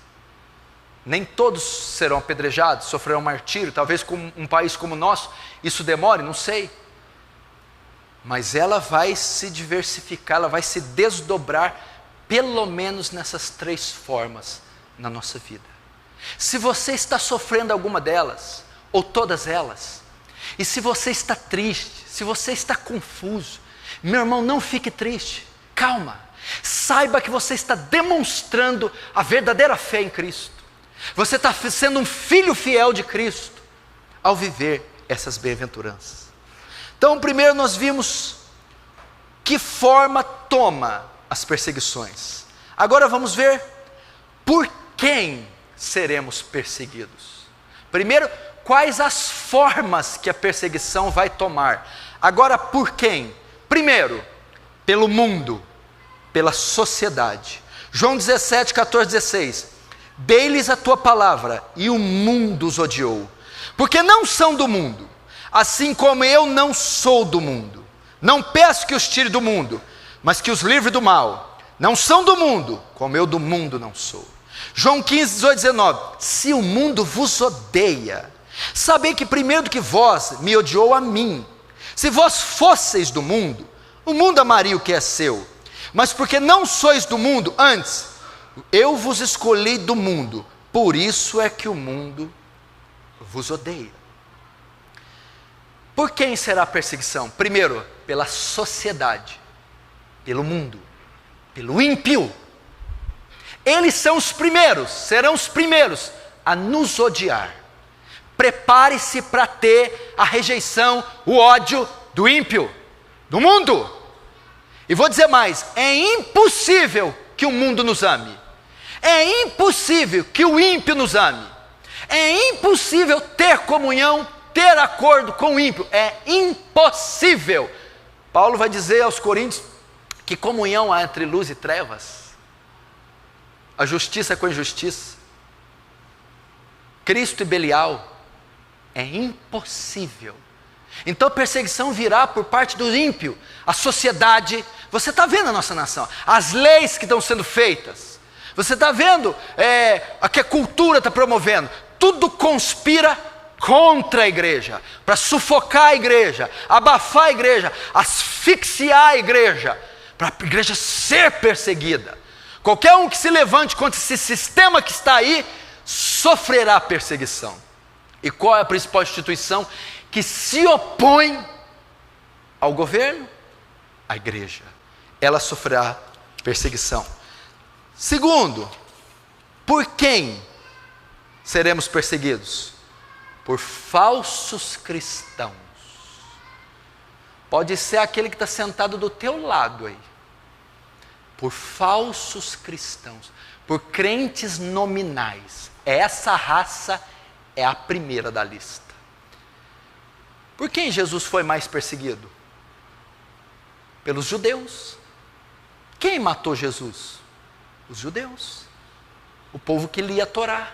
Nem todos serão apedrejados, sofrerão martírio. Talvez com um país como o nosso isso demore, não sei. Mas ela vai se diversificar, ela vai se desdobrar, pelo menos nessas 3 formas na nossa vida. Se você está sofrendo alguma delas, ou todas elas, e se você está triste, se você está confuso, meu irmão, não fique triste, calma. Saiba que você está demonstrando a verdadeira fé em Cristo. Você está sendo um filho fiel de Cristo ao viver essas bem-aventuranças. Então, primeiro nós vimos que forma toma as perseguições. Agora vamos ver por quem seremos perseguidos. Primeiro, quais as formas que a perseguição vai tomar. Agora, por quem? Primeiro, pelo mundo, pela sociedade. João 17, 14, 16. Dei-lhes a tua palavra, e o mundo os odiou, porque não são do mundo, assim como eu não sou do mundo. Não peço que os tire do mundo, mas que os livre do mal. Não são do mundo, como eu do mundo não sou. João 15, 18, 19. Se o mundo vos odeia, sabei que primeiro do que vós me odiou a mim. Se vós fosseis do mundo, o mundo amaria o que é seu. Mas porque não sois do mundo, antes, eu vos escolhi do mundo. Por isso é que o mundo vos odeia. Por quem será a perseguição? Primeiro, pela sociedade, pelo mundo, pelo ímpio. Eles são os primeiros, serão os primeiros a nos odiar. Prepare-se para ter a rejeição, o ódio do ímpio, do mundo. E vou dizer mais, é impossível que o mundo nos ame. É impossível que o ímpio nos ame. É impossível ter comunhão, ter acordo com o ímpio. É impossível. Paulo vai dizer aos Coríntios que comunhão há entre luz e trevas. A justiça com a injustiça. Cristo e Belial. É impossível. Então a perseguição virá por parte do ímpio. A sociedade, você está vendo a nossa nação, as leis que estão sendo feitas, você está vendo a que a cultura está promovendo, tudo conspira contra a igreja, para sufocar a igreja, abafar a igreja, asfixiar a igreja, para a igreja ser perseguida. Qualquer um que se levante contra esse sistema que está aí, sofrerá perseguição. E qual é a principal instituição que se opõe ao governo? A igreja. Ela sofrerá perseguição. Segundo, por quem seremos perseguidos? Por falsos cristãos. Pode ser aquele que está sentado do teu lado aí. Por falsos cristãos. Por crentes nominais. Essa raça é a primeira da lista. Por quem Jesus foi mais perseguido? Pelos judeus. Quem matou Jesus? Os judeus. O povo que lia a Torá,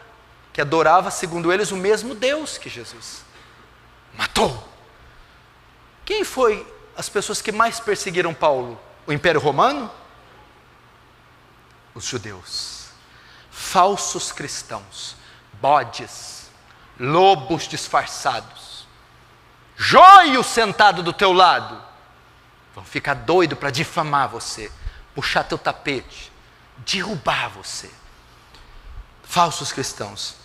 que adorava, segundo eles, o mesmo Deus que Jesus. Matou. Quem foi as pessoas que mais perseguiram Paulo? O Império Romano? Os judeus. Falsos cristãos, bodes, lobos disfarçados, joio sentado do teu lado, vão ficar doido para difamar você, puxar teu tapete, derrubar você. Falsos cristãos.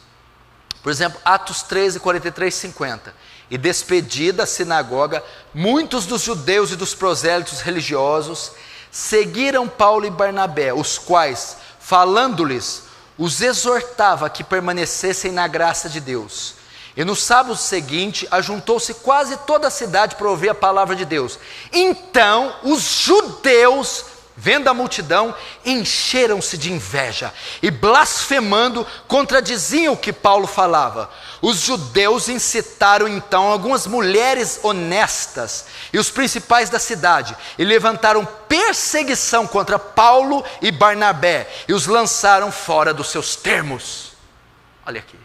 Por exemplo, Atos 13, 43, 50. E despedida a sinagoga, muitos dos judeus e dos prosélitos religiosos seguiram Paulo e Barnabé, os quais, falando-lhes, os exortava a que permanecessem na graça de Deus. E no sábado seguinte, ajuntou-se quase toda a cidade para ouvir a palavra de Deus. Então, os judeus, vendo a multidão, encheram-se de inveja e, blasfemando, contradiziam o que Paulo falava. Os judeus incitaram então algumas mulheres honestas e os principais da cidade e levantaram perseguição contra Paulo e Barnabé e os lançaram fora dos seus termos. Olha aqui.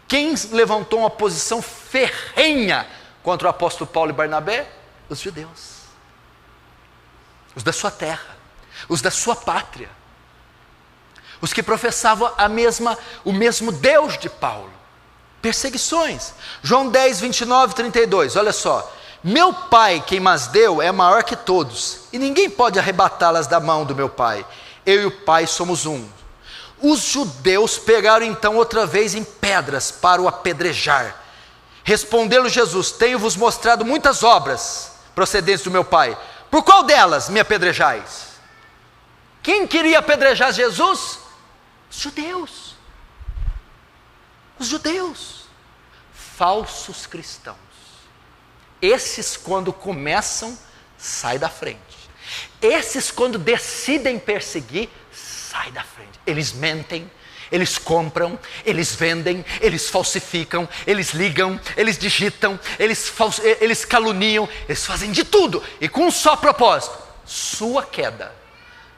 Quem levantou uma posição ferrenha contra o apóstolo Paulo e Barnabé? Os judeus. Os da sua terra, os da sua pátria, os que professavam o mesmo Deus de Paulo. Perseguições. João 10, 29, 32, olha só. Meu Pai, quem mas deu, é maior que todos, e ninguém pode arrebatá-las da mão do meu Pai. Eu e o Pai somos um. Os judeus pegaram então outra vez em pedras para o apedrejar. Respondeu-lhe Jesus: tenho-vos mostrado muitas obras procedentes do meu Pai. Por qual delas me apedrejais? Quem queria apedrejar Jesus? Os judeus. Os judeus. Falsos cristãos. Esses, quando começam, saem da frente. Esses, quando decidem perseguir, saem da frente. Eles mentem, eles compram, eles vendem, eles falsificam, eles ligam, eles digitam, eles caluniam, eles fazem de tudo, e com um só propósito: sua queda,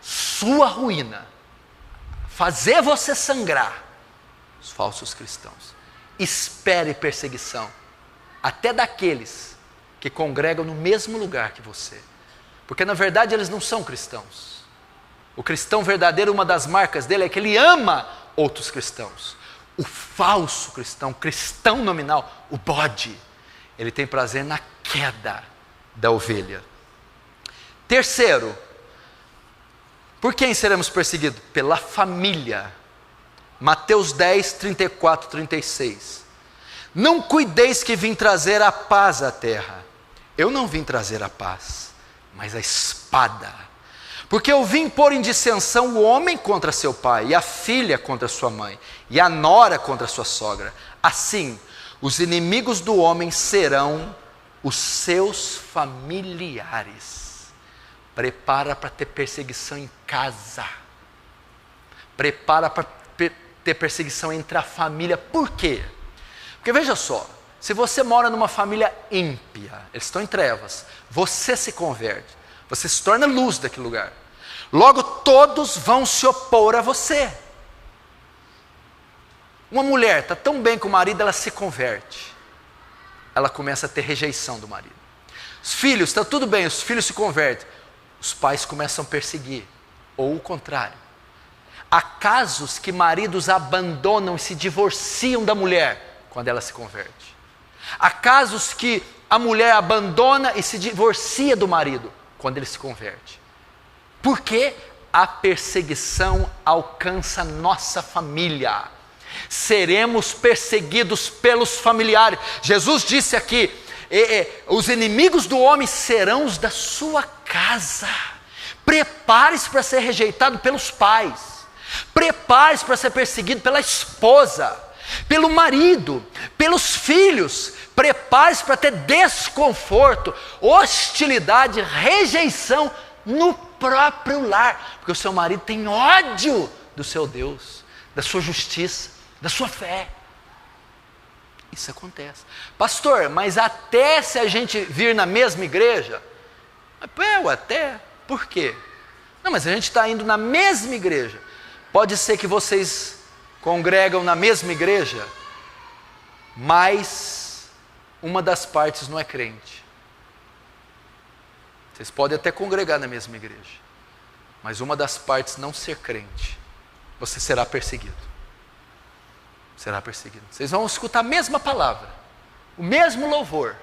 sua ruína, fazer você sangrar. Os falsos cristãos. Espere perseguição, até daqueles que congregam no mesmo lugar que você, porque na verdade eles não são cristãos, O cristão verdadeiro, uma das marcas dele é que ele ama outros cristãos. O falso cristão, cristão nominal, o bode, ele tem prazer na queda da ovelha. Terceiro, por quem seremos perseguidos? Pela família. Mateus 10, 34, 36. Não cuideis que vim trazer a paz à terra. Eu não vim trazer a paz, mas a espada. Porque eu vim pôr em dissensão o homem contra seu pai, e a filha contra sua mãe, e a nora contra sua sogra. Assim, os inimigos do homem serão os seus familiares. Prepara para ter perseguição em casa. Prepara para ter perseguição entre a família. Por quê? Porque veja só, se você mora numa família ímpia, eles estão em trevas, você se converte, você se torna luz daquele lugar. Logo todos vão se opor a você. Uma mulher está tão bem com o marido, ela se converte. Ela começa a ter rejeição do marido. Os filhos, está tudo bem, os filhos se convertem. Os pais começam a perseguir. Ou o contrário. Há casos que maridos abandonam e se divorciam da mulher quando ela se converte. Há casos que a mulher abandona e se divorcia do marido quando ele se converte. Porque a perseguição alcança nossa família. Seremos perseguidos pelos familiares. Jesus disse aqui, os inimigos do homem serão os da sua casa. Prepare-se para ser rejeitado pelos pais. Prepare-se para ser perseguido pela esposa, pelo marido, pelos filhos. Prepare-se para ter desconforto, hostilidade, rejeição no próprio lar, porque o seu marido tem ódio do seu Deus, da sua justiça, da sua fé. Isso acontece. Pastor, mas até se a gente vir na mesma igreja? Até, por quê? Não, mas a gente está indo na mesma igreja. Pode ser que vocês congregam na mesma igreja, mas uma das partes não é crente. Vocês podem até congregar na mesma igreja, mas uma das partes não ser crente, você será perseguido. Será perseguido. Vocês vão escutar a mesma palavra, o mesmo louvor,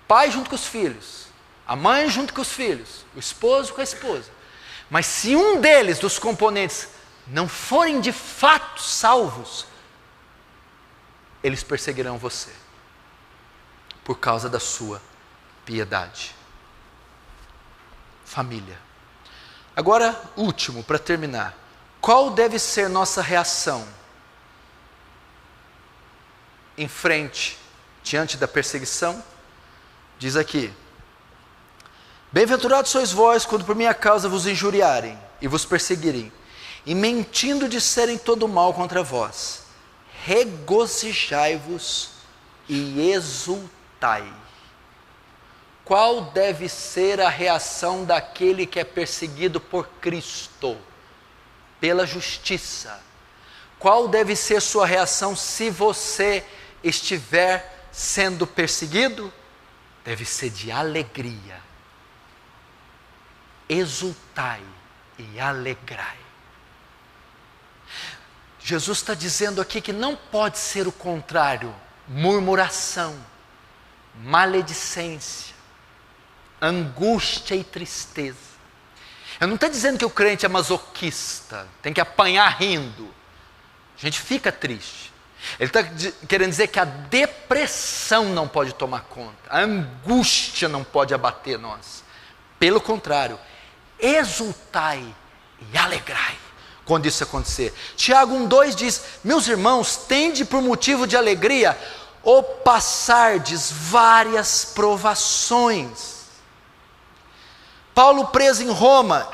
pai junto com os filhos, a mãe junto com os filhos, o esposo com a esposa. Mas se um deles, dos componentes, não forem de fato salvos, eles perseguirão você, por causa da sua piedade. Família. Agora, último, para terminar. Qual deve ser nossa reação em frente, diante da perseguição? Diz aqui: bem-aventurados sois vós, quando por minha causa vos injuriarem e vos perseguirem, e mentindo disserem todo mal contra vós. Regozijai-vos e exultai. Qual deve ser a reação daquele que é perseguido por Cristo, pela justiça? Qual deve ser sua reação se você estiver sendo perseguido? Deve ser de alegria. Exultai e alegrai. Jesus está dizendo aqui que não pode ser o contrário: murmuração, maledicência, angústia e tristeza. Eu não estou dizendo que o crente é masoquista, tem que apanhar rindo. A gente fica triste. Ele está querendo dizer que a depressão não pode tomar conta, a angústia não pode abater nós. Pelo contrário, exultai e alegrai quando isso acontecer. Tiago 1,2 diz: meus irmãos, tende por motivo de alegria ou passardes várias provações. Paulo, preso em Roma,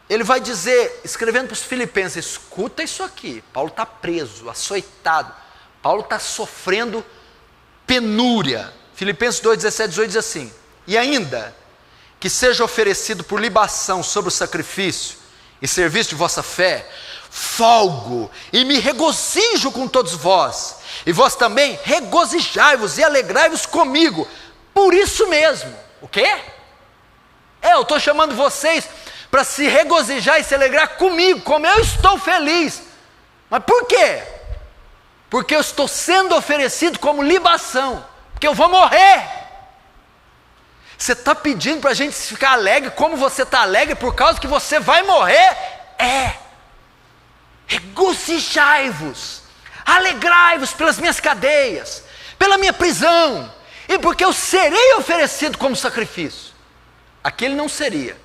ele vai dizer, escrevendo para os filipenses: escuta isso aqui, Paulo está preso, açoitado, Paulo está sofrendo penúria. Filipenses 2, 17, 18 diz assim: e ainda que seja oferecido por libação sobre o sacrifício e serviço de vossa fé, folgo e me regozijo com todos vós, e vós também regozijai-vos e alegrai-vos comigo, por isso mesmo. O quê? Eu estou chamando vocês para se regozijar e se alegrar comigo, como eu estou feliz. Mas por quê? Porque eu estou sendo oferecido como libação, porque eu vou morrer. Você está pedindo para a gente ficar alegre, como você está alegre por causa que você vai morrer? Regozijai-vos, alegrai-vos pelas minhas cadeias, pela minha prisão, e porque eu serei oferecido como sacrifício. Aqui ele não seria,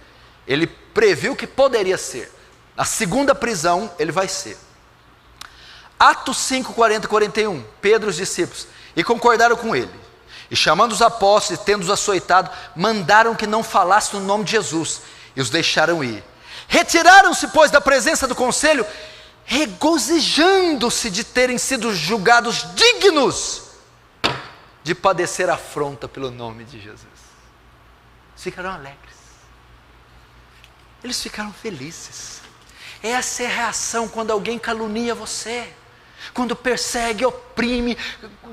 ele previu que poderia ser. Na segunda prisão ele vai ser. Atos 5, 40 e 41, Pedro e os discípulos, e concordaram com ele, e chamando os apóstolos e tendo-os açoitado, mandaram que não falassem no nome de Jesus, e os deixaram ir. Retiraram-se, pois, da presença do conselho, regozijando-se de terem sido julgados dignos de padecer afronta pelo nome de Jesus. Eles ficaram alegres, eles ficaram felizes. Essa é a reação quando alguém calunia você, quando persegue, oprime,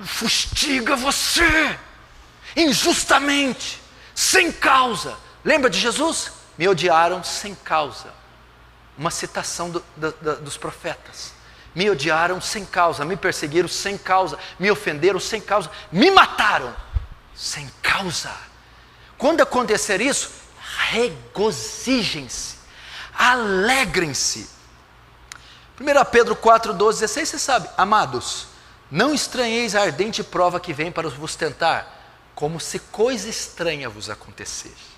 fustiga você, injustamente, sem causa. Lembra de Jesus? Me odiaram sem causa. Uma citação dos profetas. Me odiaram sem causa, me perseguiram sem causa, me ofenderam sem causa, me mataram sem causa. Quando acontecer isso, regozijem-se, alegrem-se. 1 Pedro 4, 12, 16, você sabe: amados, não estranheis a ardente prova que vem para vos tentar, como se coisa estranha vos acontecesse.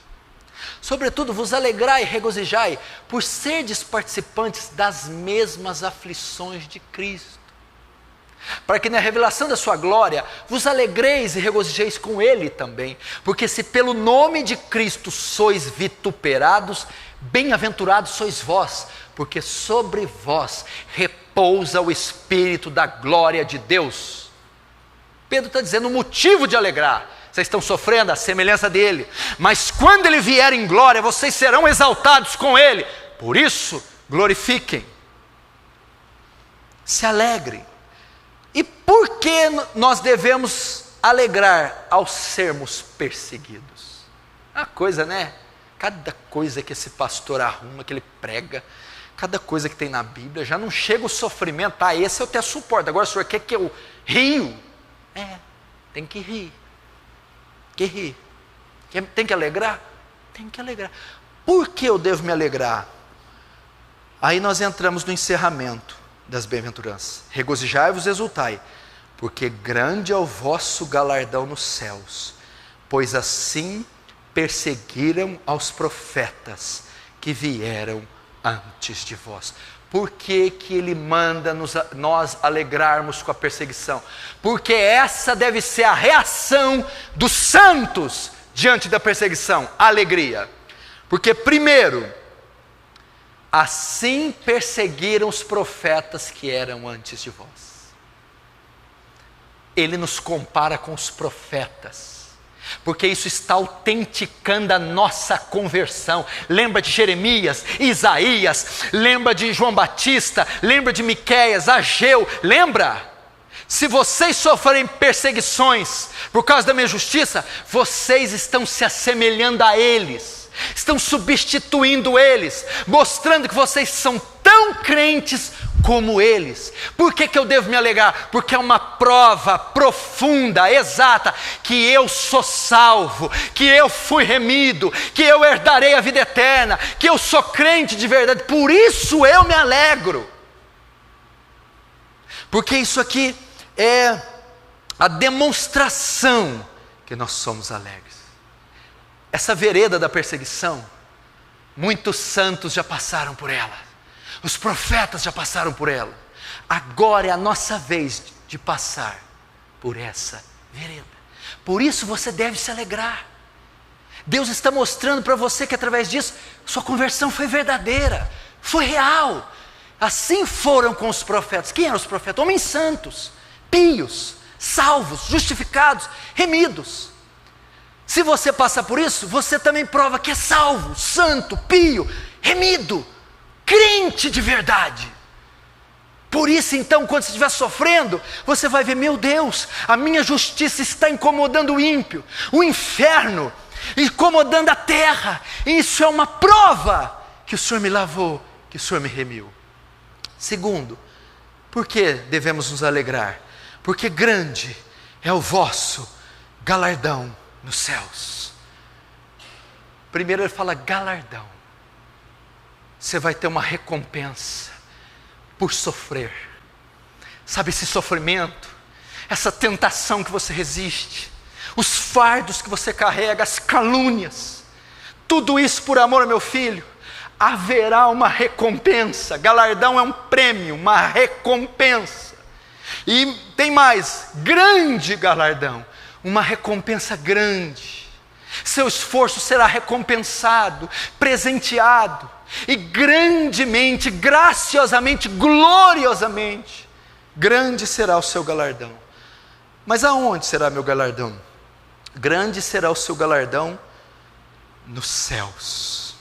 Sobretudo vos alegrai e regozijai, por serdes participantes das mesmas aflições de Cristo, para que na revelação da sua glória vos alegreis e regozijeis com Ele também, porque se pelo nome de Cristo sois vituperados, bem-aventurados sois vós, porque sobre vós repousa o Espírito da glória de Deus. Pedro está dizendo um motivo de alegrar. Vocês estão sofrendo a semelhança dele, mas quando ele vier em glória, vocês serão exaltados com ele. Por isso, glorifiquem, se alegrem. E por que nós devemos alegrar ao sermos perseguidos? Uma coisa, né? Cada coisa que esse pastor arruma, que ele prega, cada coisa que tem na Bíblia, já não chega o sofrimento. Esse eu até suporto, agora o senhor quer que eu rio? Tem que rir. Tem que alegrar? Tem que alegrar. Por que eu devo me alegrar? Aí nós entramos no encerramento das bem-aventuranças. Regozijai-vos e exultai, porque grande é o vosso galardão nos céus, pois assim perseguiram aos profetas que vieram antes de vós. Por que que ele manda nós alegrarmos com a perseguição? Porque essa deve ser a reação dos santos diante da perseguição, a alegria. Porque primeiro, assim perseguiram os profetas que eram antes de vós. Ele nos compara com os profetas, porque isso está autenticando a nossa conversão. Lembra de Jeremias, Isaías, lembra de João Batista, lembra de Miqueias, Ageu, lembra? Se vocês sofrerem perseguições por causa da minha justiça, vocês estão se assemelhando a eles, estão substituindo eles, mostrando que vocês são tão crentes como eles. Por que que eu devo me alegrar? Porque é uma prova profunda, exata, que eu sou salvo, que eu fui remido, que eu herdarei a vida eterna, que eu sou crente de verdade. Por isso eu me alegro, porque isso aqui é a demonstração que nós somos alegres. Essa vereda da perseguição, muitos santos já passaram por ela, os profetas já passaram por ela. Agora é a nossa vez de passar por essa vereda. Por isso você deve se alegrar. Deus está mostrando para você que através disso sua conversão foi verdadeira, foi real. Assim foram com os profetas. Quem eram os profetas? Homens santos, pios, salvos, justificados, remidos. Se você passa por isso, você também prova que é salvo, santo, pio, remido, crente de verdade. Por isso então, quando você estiver sofrendo, você vai ver: meu Deus, a minha justiça está incomodando o ímpio, o inferno incomodando a terra. Isso é uma prova que o Senhor me lavou, que o Senhor me remiu. Segundo, por que devemos nos alegrar? Porque grande é o vosso galardão nos céus. Primeiro ele fala galardão. Você vai ter uma recompensa por sofrer. Sabe esse sofrimento, essa tentação que você resiste, os fardos que você carrega, as calúnias, tudo isso por amor ao meu filho, haverá uma recompensa. Galardão é um prêmio, uma recompensa. E tem mais, grande galardão, uma recompensa grande. Seu esforço será recompensado, presenteado, e grandemente, graciosamente, gloriosamente, grande será o seu galardão. Mas aonde será meu galardão? Grande será o seu galardão nos céus.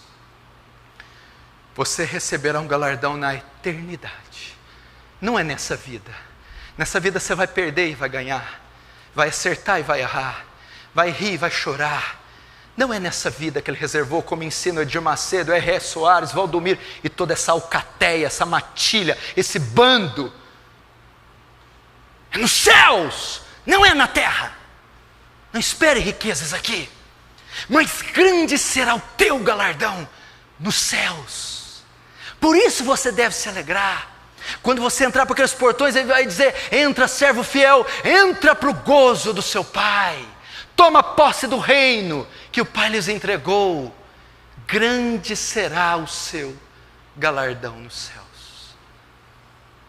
Você receberá um galardão na eternidade. Não é nessa vida. Nessa vida você vai perder e vai ganhar, vai acertar e vai errar, vai rir e vai chorar. Não é nessa vida que ele reservou, como ensina Edir Macedo, R.R. Soares, Valdomiro e toda essa alcateia, essa matilha, esse bando. É nos céus, não é na terra. Não espere riquezas aqui, mas grande será o teu galardão nos céus. Por isso você deve se alegrar. Quando você entrar por aqueles portões, ele vai dizer: entra, servo fiel, entra para o gozo do seu Pai. Toma posse do reino que o Pai lhes entregou. Grande será o seu galardão nos céus.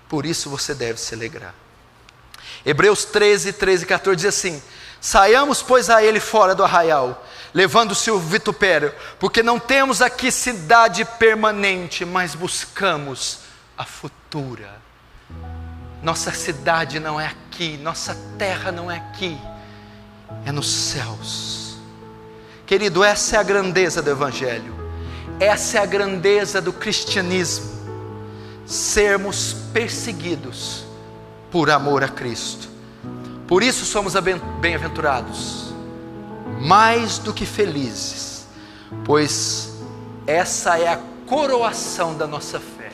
Por isso você deve se alegrar. Hebreus 13, 13 e 14 diz assim: saiamos, pois, a ele fora do arraial, levando-se o vitupério, porque não temos aqui cidade permanente, mas buscamos a futura. Nossa cidade não é aqui, nossa terra não é aqui, é nos céus. Querido, essa é a grandeza do Evangelho, essa é a grandeza do cristianismo, sermos perseguidos por amor a Cristo. Por isso somos bem-aventurados, mais do que felizes, pois essa é a coroação da nossa fé,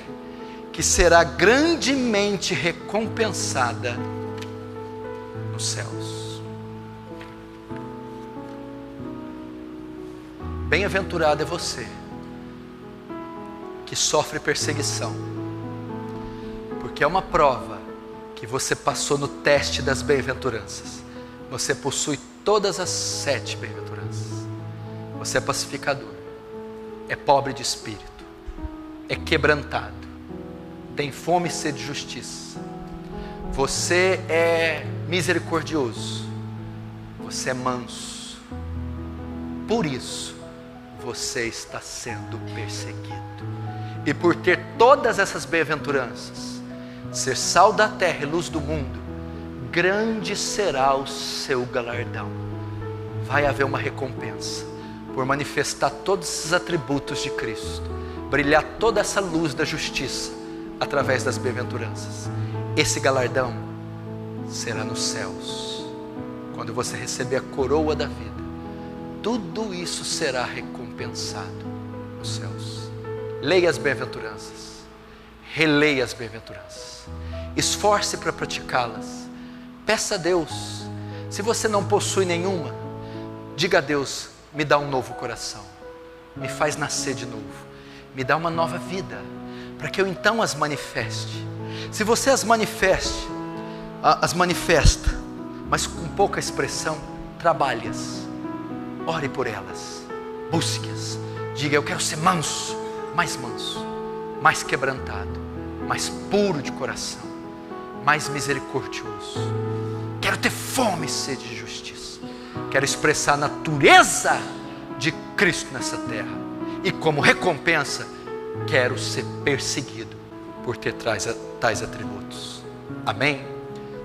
que será grandemente recompensada nos céus. Bem-aventurado é você que sofre perseguição, porque é uma prova que você passou no teste das bem-aventuranças. Você possui todas as 7 bem-aventuranças. Você é pacificador, é pobre de espírito, é quebrantado, tem fome e sede de justiça. Você é misericordioso, você é manso. Por isso você está sendo perseguido. E por ter todas essas bem-aventuranças, ser sal da terra e luz do mundo, grande será o seu galardão. Vai haver uma recompensa por manifestar todos esses atributos de Cristo, brilhar toda essa luz da justiça através das bem-aventuranças. Esse galardão será nos céus, quando você receber a coroa da vida. Tudo isso será recompensado nos céus. Leia as bem-aventuranças, releia as bem-aventuranças, esforce para praticá-las. Peça a Deus. Se você não possui nenhuma, diga a Deus: me dá um novo coração, me faz nascer de novo, me dá uma nova vida, para que eu então as manifeste. Se você as manifesta, mas com pouca expressão, trabalhe-as, ore por elas, busque-as, diga: eu quero ser manso, mais quebrantado, mais puro de coração, mais misericordioso. Quero ter fome e sede de justiça, quero expressar a natureza de Cristo nessa terra, e como recompensa, quero ser perseguido por ter tais atributos. Amém?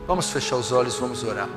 Vamos fechar os olhos, vamos orar.